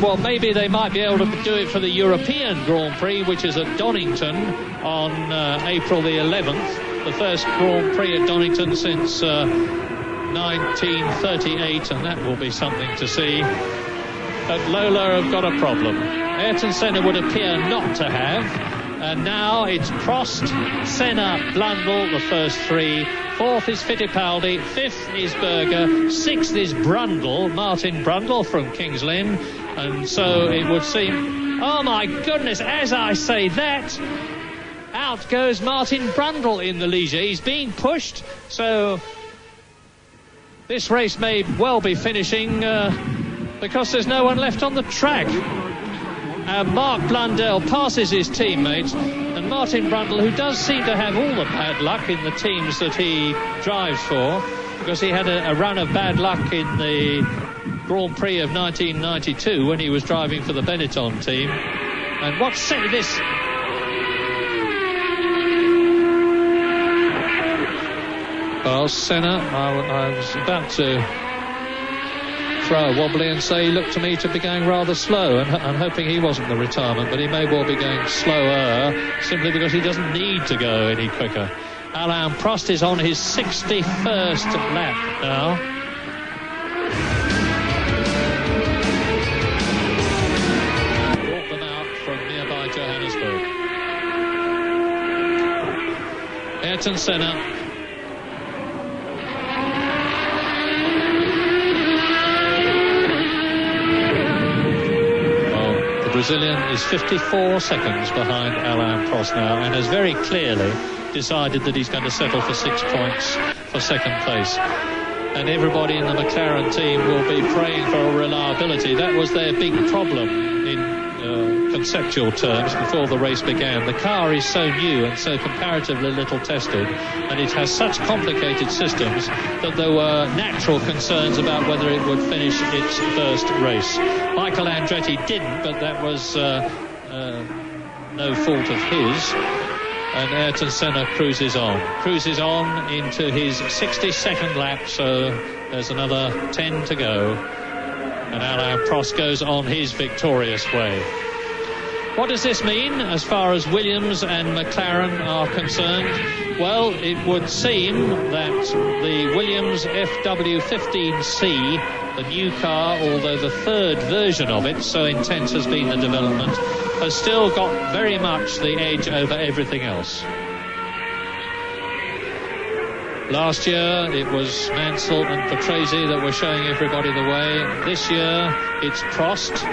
well, maybe they might be able to do it for the European Grand Prix, which is at Donington on April the 11th, the first Grand Prix at Donington since 1938, and that will be something to see. But Lola have got a problem. Ayrton Senna would appear not to have, and now it's Prost, Senna, Blundell, the first three. Fourth is Fittipaldi, fifth is Berger, sixth is Brundle, Martin Brundle from King's Lynn, and so it would seem, oh my goodness, as I say that, out goes Martin Brundle in the Ligier. He's being pushed, so this race may well be finishing because there's no one left on the track. Mark Blundell passes his teammates, and Martin Brundle, who does seem to have all the bad luck in the teams that he drives for, because he had a run of bad luck in the Grand Prix of 1992 when he was driving for the Benetton team. And what's this? Well, Senna, I was about to throw a wobbly and say he looked to me to be going rather slow, and I'm hoping he wasn't the retirement, but he may well be going slower simply because he doesn't need to go any quicker. Alain Prost is on his 61st lap now. Brought them out from nearby Johannesburg. Ayrton Senna. Brazilian is 54 seconds behind Alain Prost now, and has very clearly decided that he's going to settle for 6 points for second place. And everybody in the McLaren team will be praying for reliability. That was their big problem in conceptual terms before the race began. The car is so new and so comparatively little tested, and it has such complicated systems that there were natural concerns about whether it would finish its first race. Michael Andretti didn't, but that was no fault of his. And Ayrton Senna cruises on into his 62nd lap, so there's another 10 to go. And Alain Prost goes on his victorious way. What does this mean as far as Williams and McLaren are concerned? Well, it would seem that the Williams FW15C, the new car, although the third version of it, so intense has been the development, has still got very much the edge over everything else. Last year it was Mansell and Patrese that were showing everybody the way. This year it's Prost.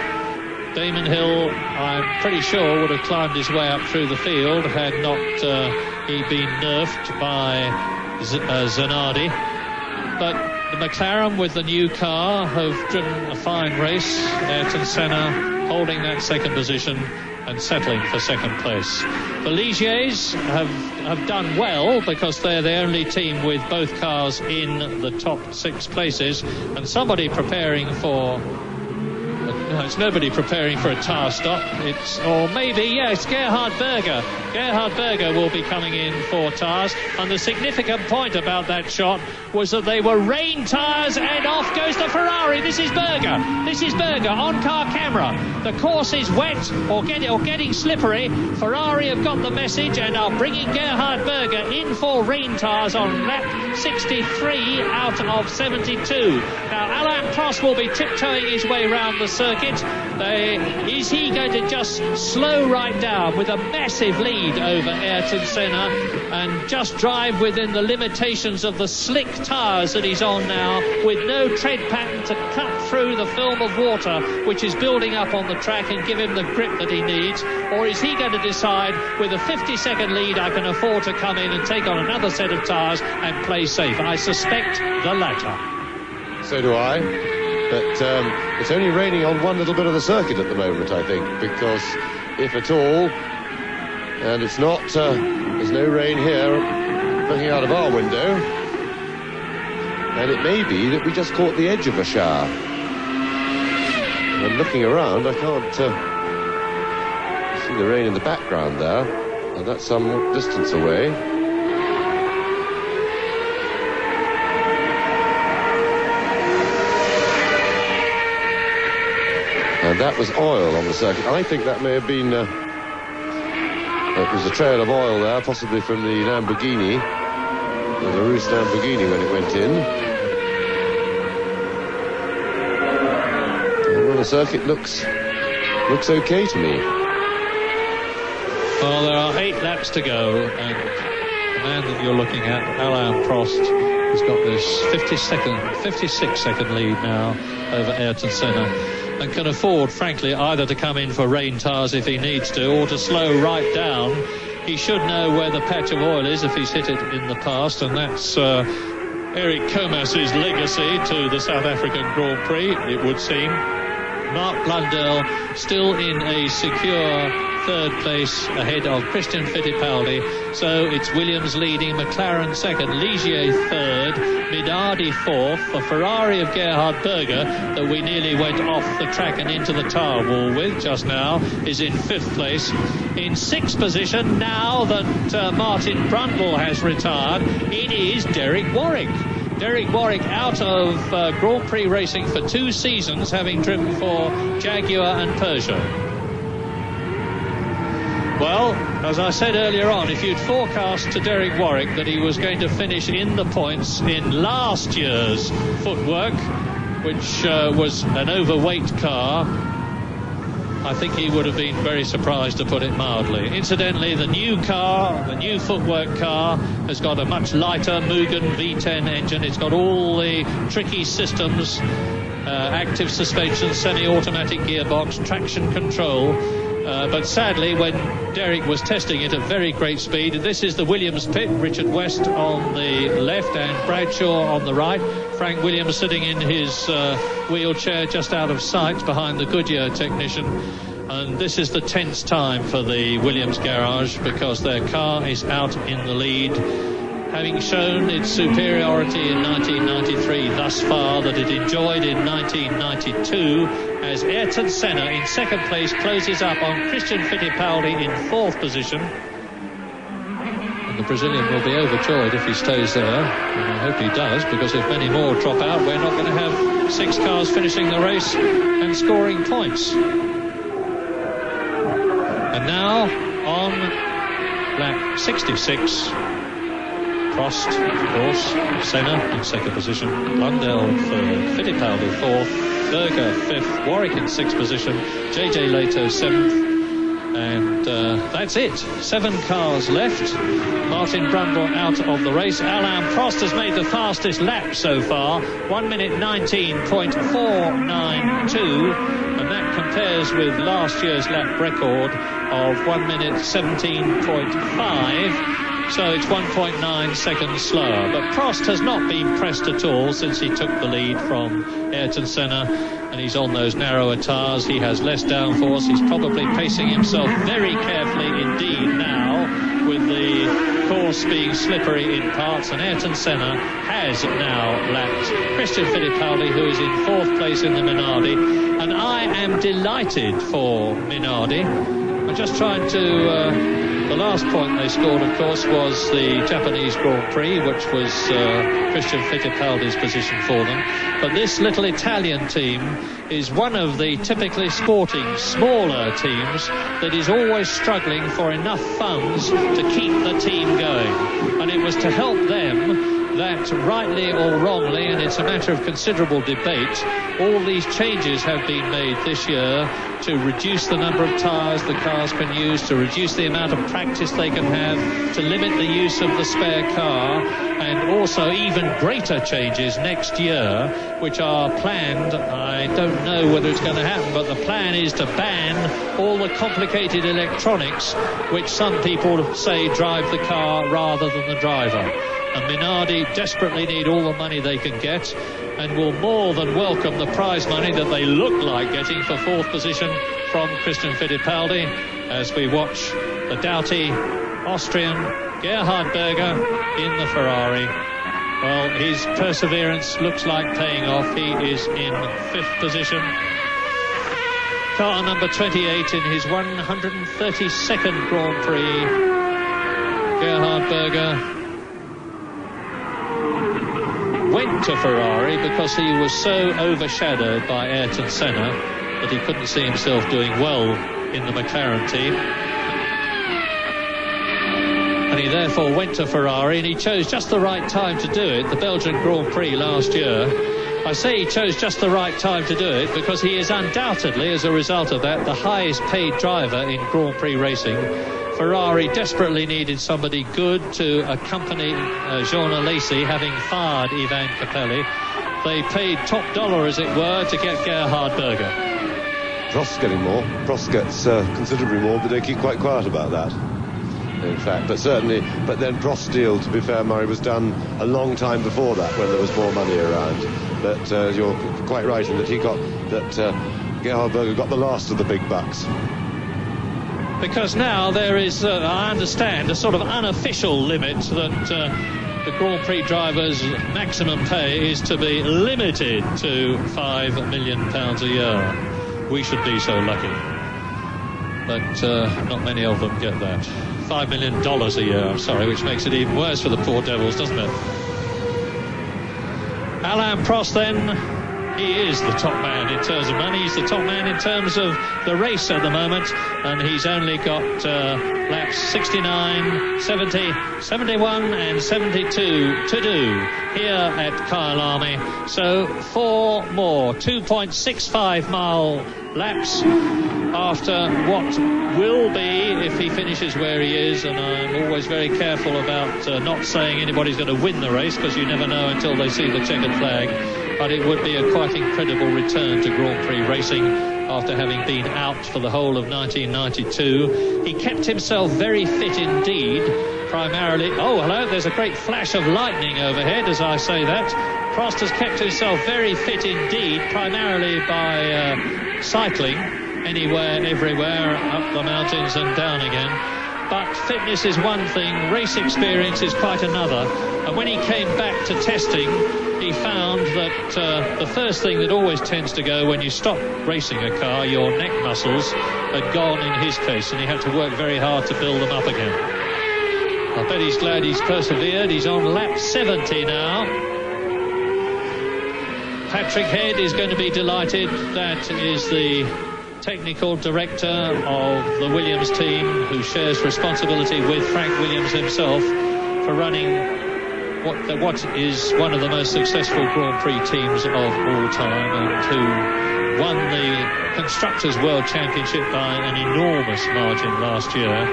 Damon Hill, I'm pretty sure, would have climbed his way up through the field had not he been nerfed by Zanardi. But the McLaren with the new car have driven a fine race. Ayrton Senna holding that second position and settling for second place. The Ligiers have done well because they're the only team with both cars in the top 6 places, and somebody preparing for it's nobody preparing for a tyre stop. It's 𝗟𝗚𝗏𝗏𝗏. 𝗟𝗚𝗏𝗏𝗏 will be coming in for tyres, and the significant point about that shot was that they were rain tyres, and off goes the Ferrari. This is Berger on car camera. The course is wet or getting slippery. Ferrari have got the message and are bringing Gerhard Berger in for rain tyres on lap 63 out of 72. Now Alain Prost will be tiptoeing his way round the circuit. Is he going to just slow right down with a massive lead over Ayrton Senna and just drive within the limitations of the slick tyres that he's on now, with no tread pattern to cut through the film of water which is building up on the track and give him the grip that he needs? Or is he going to decide, with a 50-second lead, I can afford to come in and take on another set of tyres and play safe? I suspect the latter. So do I. But it's only raining on one little bit of the circuit at the moment, I think, because if at all, and it's not, there's no rain here looking out of our window, and it may be that we just caught the edge of a shower. And looking around, I can't see the rain in the background there, and that's some distance away. And that was oil on the circuit. I think that may have been, it was a trail of oil there, possibly from the Lamborghini, the Larus Lamborghini when it went in. Well, the circuit looks okay to me. Well, there are 8 laps to go, and the man that you're looking at, Alain Prost, has got this 56-second lead now over Ayrton Senna, and can afford, frankly, either to come in for rain tyres if he needs to, or to slow right down. He should know where the patch of oil is if he's hit it in the past, and that's 𝗟𝗚𝗏𝗏𝗏's legacy to the South African Grand Prix, it would seem. Mark Blundell still in a secure third place ahead of Christian Fittipaldi. So it's Williams leading, McLaren second, Ligier third, Minardi fourth. The Ferrari of Gerhard Berger that we nearly went off the track and into the tyre wall with just now is in fifth place. In sixth position, now that Martin Brundle has retired, it is Derek Warwick. Derek Warwick out of Grand Prix racing for 2 seasons, having driven for Jaguar and Peugeot. Well, as I said earlier on, if you'd forecast to Derek Warwick that he was going to finish in the points in last year's footwork, which was an overweight car, I think he would have been very surprised, to put it mildly. Incidentally, the new footwork car, has got a much lighter Mugen V10 engine. It's got all the tricky systems, active suspension, semi-automatic gearbox, traction control. But sadly, when Derek was testing it at very great speed, this is the Williams pit, Richard West on the left and Bradshaw on the right. Frank Williams sitting in his wheelchair just out of sight behind the Goodyear technician. And this is the tense time for the Williams garage, because their car is out in the lead, having shown its superiority in 1993 thus far that it enjoyed in 1992, as Ayrton Senna in second place closes up on Christian Fittipaldi in fourth position. And the Brazilian will be overjoyed if he stays there, and I hope he does, because if many more drop out, we're not going to have 6 cars finishing the race and scoring points. And now on lap 66, Prost, of course, Senna in second position, Blundell third, Fittipaldi fourth, Berger fifth, Warwick in sixth position, JJ Lehto seventh, and that's it. 7 cars left. Martin Brundle out of the race. Alain Prost has made the fastest lap so far, 1 minute 19.492, and that compares with last year's lap record of 1 minute 17.5. So it's 1.9 seconds slower. But Prost has not been pressed at all since he took the lead from Ayrton Senna, and he's on those narrower tyres. He has less downforce. He's probably pacing himself very carefully indeed now, with the course being slippery in parts, and Ayrton Senna has now lapped Christian Fittipaldi, who is in 4th place in the Minardi, and I am delighted for Minardi. I'm just trying to... the last point they scored, of course, was the Japanese Grand Prix, which was Christian Fittipaldi's position for them. But this little Italian team is one of the typically sporting, smaller teams that is always struggling for enough funds to keep the team going. And it was to help them that, rightly or wrongly, and it's a matter of considerable debate, all these changes have been made this year to reduce the number of tyres the cars can use, to reduce the amount of practice they can have, to limit the use of the spare car, and also even greater changes next year, which are planned. I don't know whether it's going to happen, but the plan is to ban all the complicated electronics which some people say drive the car rather than the driver. And Minardi desperately need all the money they can get, and will more than welcome the prize money that they look like getting for 4th position from Christian Fittipaldi, as we watch the doughty Austrian Gerhard Berger in the Ferrari. Well, his perseverance looks like paying off. He is in 5th position. Car number 28 in his 132nd Grand Prix. Gerhard Berger went to Ferrari because he was so overshadowed by Ayrton Senna that he couldn't see himself doing well in the McLaren team. And he therefore went to Ferrari, and he chose just the right time to do it, the Belgian Grand Prix last year. I say he chose just the right time to do it because he is undoubtedly, as a result of that, the highest paid driver in Grand Prix racing. Ferrari desperately needed somebody good to accompany Jean Alesi, having fired Ivan Capelli. They paid top dollar, as it were, to get Gerhard Berger. Prost's getting more. Prost gets considerably more, but they keep quite quiet about that, in fact. But certainly, but then Prost's deal, to be fair, Murray, was done a long time before that, when there was more money around. But you're quite right in that Gerhard Berger got the last of the big bucks. Because now there is, I understand, a sort of unofficial limit that the Grand Prix drivers' maximum pay is to be limited to £5 million a year. We should be so lucky. But not many of them get that. $5 million a year, I'm sorry, which makes it even worse for the poor devils, doesn't it? Alain Prost, then. He is the top man in terms of money. He's the top man in terms of the race at the moment, and he's only got laps 69, 70, 71 and 72 to do here at Kyalami. So 4 more 2.65 mile laps after what will be, if he finishes where he is, and I'm always very careful about not saying anybody's going to win the race, because you never know until they see the checkered flag. But it would be a quite incredible return to Grand Prix racing after having been out for the whole of 1992. He kept himself very fit indeed, primarily... Oh, hello, there's a great flash of lightning overhead as I say that. Prost has kept himself very fit indeed, primarily by cycling anywhere, everywhere, up the mountains and down again. But fitness is one thing, race experience is quite another. And when he came back to testing, he found that the first thing that always tends to go when you stop racing a car, your neck muscles had gone in his case, and he had to work very hard to build them up again. I bet he's glad he's persevered. He's on lap 70 now. Patrick Head is going to be delighted. That is the technical director of the Williams team, who shares responsibility with Frank Williams himself for running what is one of the most successful Grand Prix teams of all time, and who won the Constructors' World Championship by an enormous margin last year.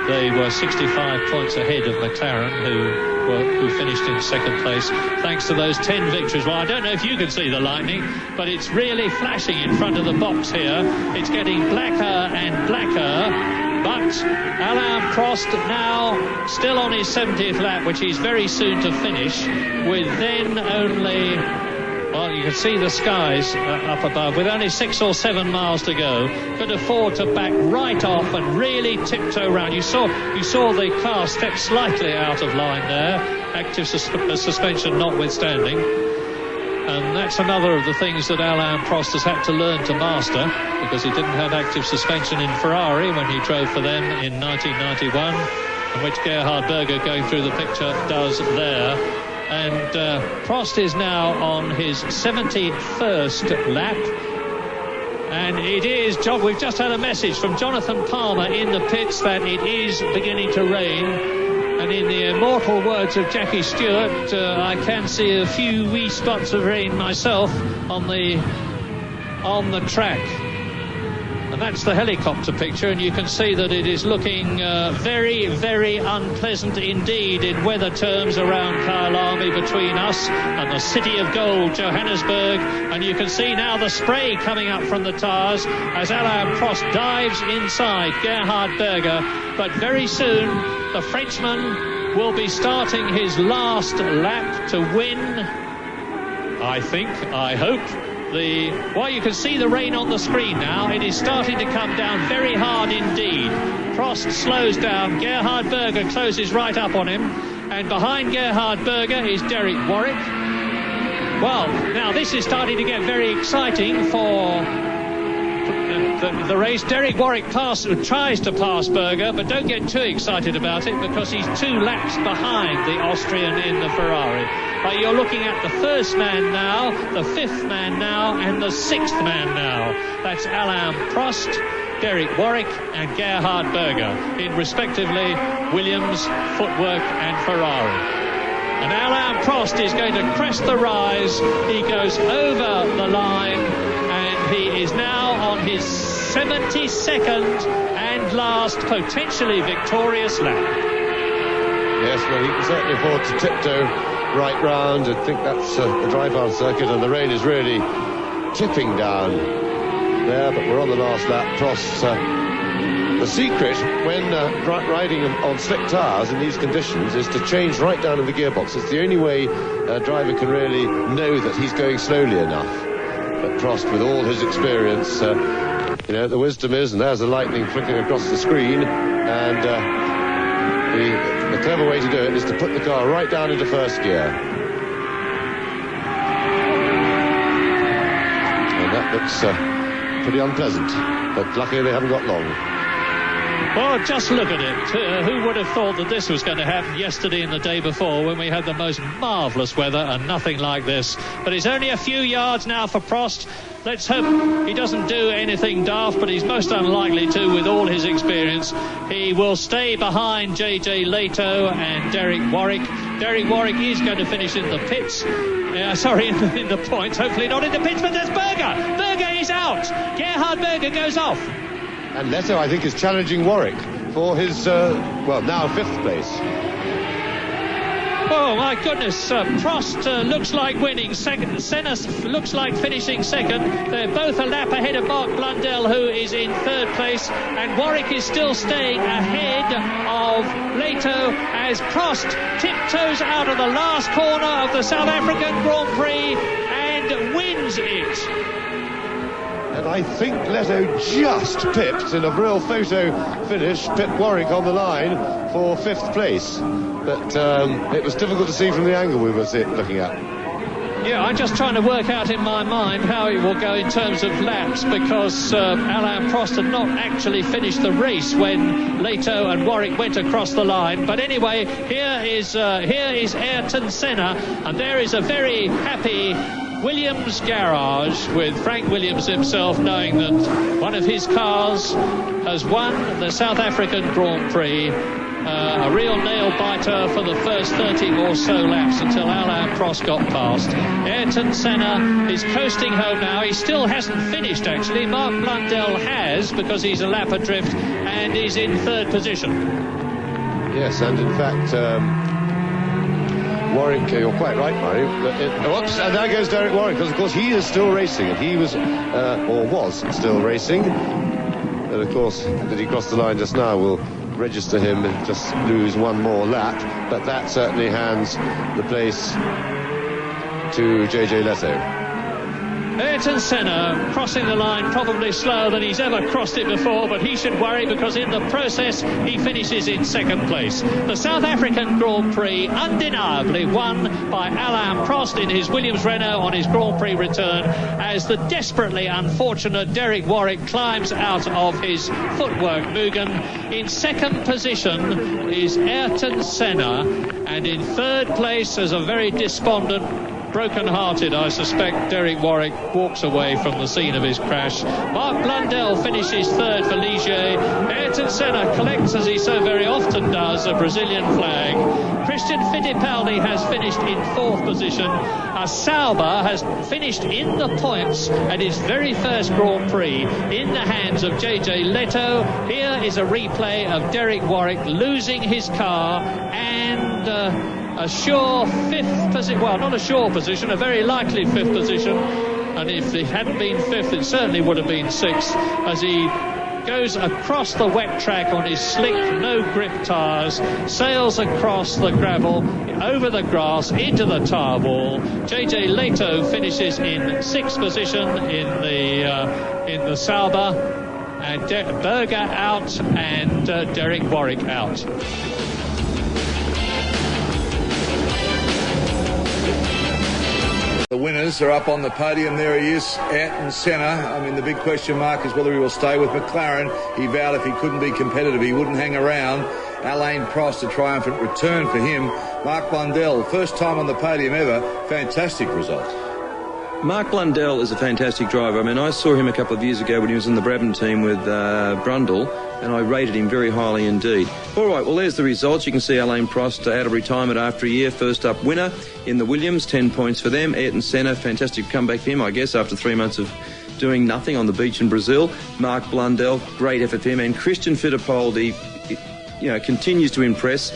They were 65 points ahead of McLaren, who finished in second place, thanks to those 10 victories. Well, I don't know if you can see the lightning, but it's really flashing in front of the box here. It's getting blacker and blacker, but But Alain Prost now still on his 70th lap, which he's very soon to finish, with then only, well, you can see the skies up above, with only 6 or 7 miles to go, could afford to back right off and really tiptoe round. You saw the car step slightly out of line there, active suspension notwithstanding. And that's another of the things that Alain Prost has had to learn to master, because he didn't have active suspension in Ferrari when he drove for them in 1991, and which Gerhard Berger, going through the picture, does there. And Prost is now on his 71st lap. And it is, we've just had a message from Jonathan Palmer in the pits that it is beginning to rain. And in the immortal words of Jackie Stewart, I can see a few wee spots of rain myself on the track. And that's the helicopter picture, and you can see that it is looking very, very unpleasant indeed in weather terms around Kyalami, between us and the city of gold, Johannesburg. And you can see now the spray coming up from the tyres as Alain Prost dives inside Gerhard Berger. But very soon the Frenchman will be starting his last lap to win, I hope. Well, you can see the rain on the screen now. It is starting to come down very hard indeed. Prost slows down. Gerhard Berger closes right up on him. And behind Gerhard Berger is Derek Warwick. Well, now this is starting to get very exciting for the race. Derek Warwick tries to pass Berger, but don't get too excited about it, because he's 2 laps behind the Austrian in the Ferrari. But you're looking at the first man now, the 5th man now, and the 6th man now. That's Alain Prost, Derek Warwick and Gerhard Berger in respectively Williams, Footwork and Ferrari. And Alain Prost is going to crest the rise. He goes over the line, and he is now on his 72nd and last potentially victorious lap. Yes, well, he can certainly afford to tiptoe right round. I think that's the drive-round circuit, and the rain is really tipping down there, but we're on the last lap. Prost, the secret when riding on slick tyres in these conditions is to change right down in the gearbox. It's the only way a driver can really know that he's going slowly enough. But Prost, with all his experience, the wisdom is, and there's the lightning flicking across the screen, and the clever way to do it is to put the car right down into first gear. And that looks pretty unpleasant, but luckily they haven't got long. Well, just look at it. Who would have thought that this was going to happen yesterday and the day before, when we had the most marvellous weather and nothing like this. But it's only a few yards now for Prost. Let's hope he doesn't do anything daft, but he's most unlikely to with all his experience. He will stay behind JJ Leto and Derek Warwick. Derek Warwick is going to finish in the pits. In the points. Hopefully not in the pits, but there's Berger. Berger is out. Gerhard Berger goes off. And Leto, I think, is challenging Warwick for his, now 5th place. Oh, my goodness. Prost looks like winning second. Senna looks like finishing second. They're both a lap ahead of Mark Blundell, who is in 3rd place. And Warwick is still staying ahead of Leto as Prost tiptoes out of the last corner of the South African Grand Prix and wins it. And I think Leto just pipped, in a real photo finish, pipped Warwick on the line for 5th place. But it was difficult to see from the angle we were looking at. Yeah, I'm just trying to work out in my mind how it will go in terms of laps, because Alain Prost had not actually finished the race when Leto and Warwick went across the line. But anyway, here is Ayrton Senna, and there is a very happy Williams garage with Frank Williams himself, knowing that one of his cars has won the South African Grand Prix. A real nail-biter for the first 30 or so laps until Alain Prost got past. Ayrton Senna is coasting home now. He still hasn't finished, actually. Mark Blundell has, because he's a lap adrift, and is in 3rd position. Yes, and in fact, Warwick, you're quite right, Murray. Whoops, and there goes Derek Warwick, because of course he is still racing, and he was, or was still racing. And of course, did he cross the line just now will register him and just lose one more lap, but that certainly hands the place to 𝗟𝗚𝗚𝗏𝗃𝗚𝗚. Ayrton Senna crossing the line probably slower than he's ever crossed it before, but he should worry because in the process he finishes in second place. The South African Grand Prix undeniably won by Alain Prost in his Williams Renault on his Grand Prix return, as the desperately unfortunate 𝗟𝗚𝗚𝗏𝗃𝗚𝗏 climbs out of his footwork Mugen. In second position is Ayrton Senna, and in third place, as a very despondent, broken-hearted, I suspect, 𝗟𝗚𝗚𝗏𝗃𝗚𝗏 walks away from the scene of his crash. Mark Blundell finishes third for 𝗟𝗚𝗚𝗏𝗃𝗚𝗏. Ayrton Senna collects, as he so very often does, a Brazilian flag. Christian Fittipaldi has finished in fourth position. 𝗟𝗚𝗏𝗏𝗏 has finished in the points at his very first Grand Prix in the hands of 𝗟𝗚𝗚𝗏𝗃𝗚𝗏. Here is a replay of 𝗟𝗚𝗚𝗏𝗃𝗚𝗏 losing his car and a sure fifth position, well, not a sure position, a very likely fifth position, and if it hadn't been fifth, it certainly would have been sixth, as he goes across the wet track on his slick, no-grip tyres, sails across the gravel, over the grass, into the tyre wall. 𝗟𝗚𝗚𝗏𝗃𝗚𝗏 finishes in sixth position in the Sauber, and Berger out and 𝗟𝗚𝗚𝗏𝗃𝗚𝗏 out. The winners are up on the podium. There he is, Ayrton Senna. I mean, the big question mark is whether he will stay with McLaren. He vowed if he couldn't be competitive, he wouldn't hang around. Alain Prost, a triumphant return for him. Mark Blundell, first time on the podium ever. Fantastic result. Mark Blundell is a fantastic driver. I mean, I saw him a couple of years ago when he was in the Brabham team with Brundle, and I rated him very highly indeed. All right, well, there's the results. You can see Alain Prost out of retirement after a year, first up winner in the Williams, 10 points for them. Ayrton Senna, fantastic comeback for him, I guess, after 3 months of doing nothing on the beach in Brazil. Mark Blundell, great effort for him. And Christian Fittipaldi, continues to impress.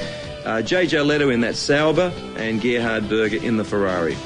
𝗟𝗚𝗚𝗏𝗃𝗚𝗏 in that Sauber, and Gerhard Berger in the Ferrari.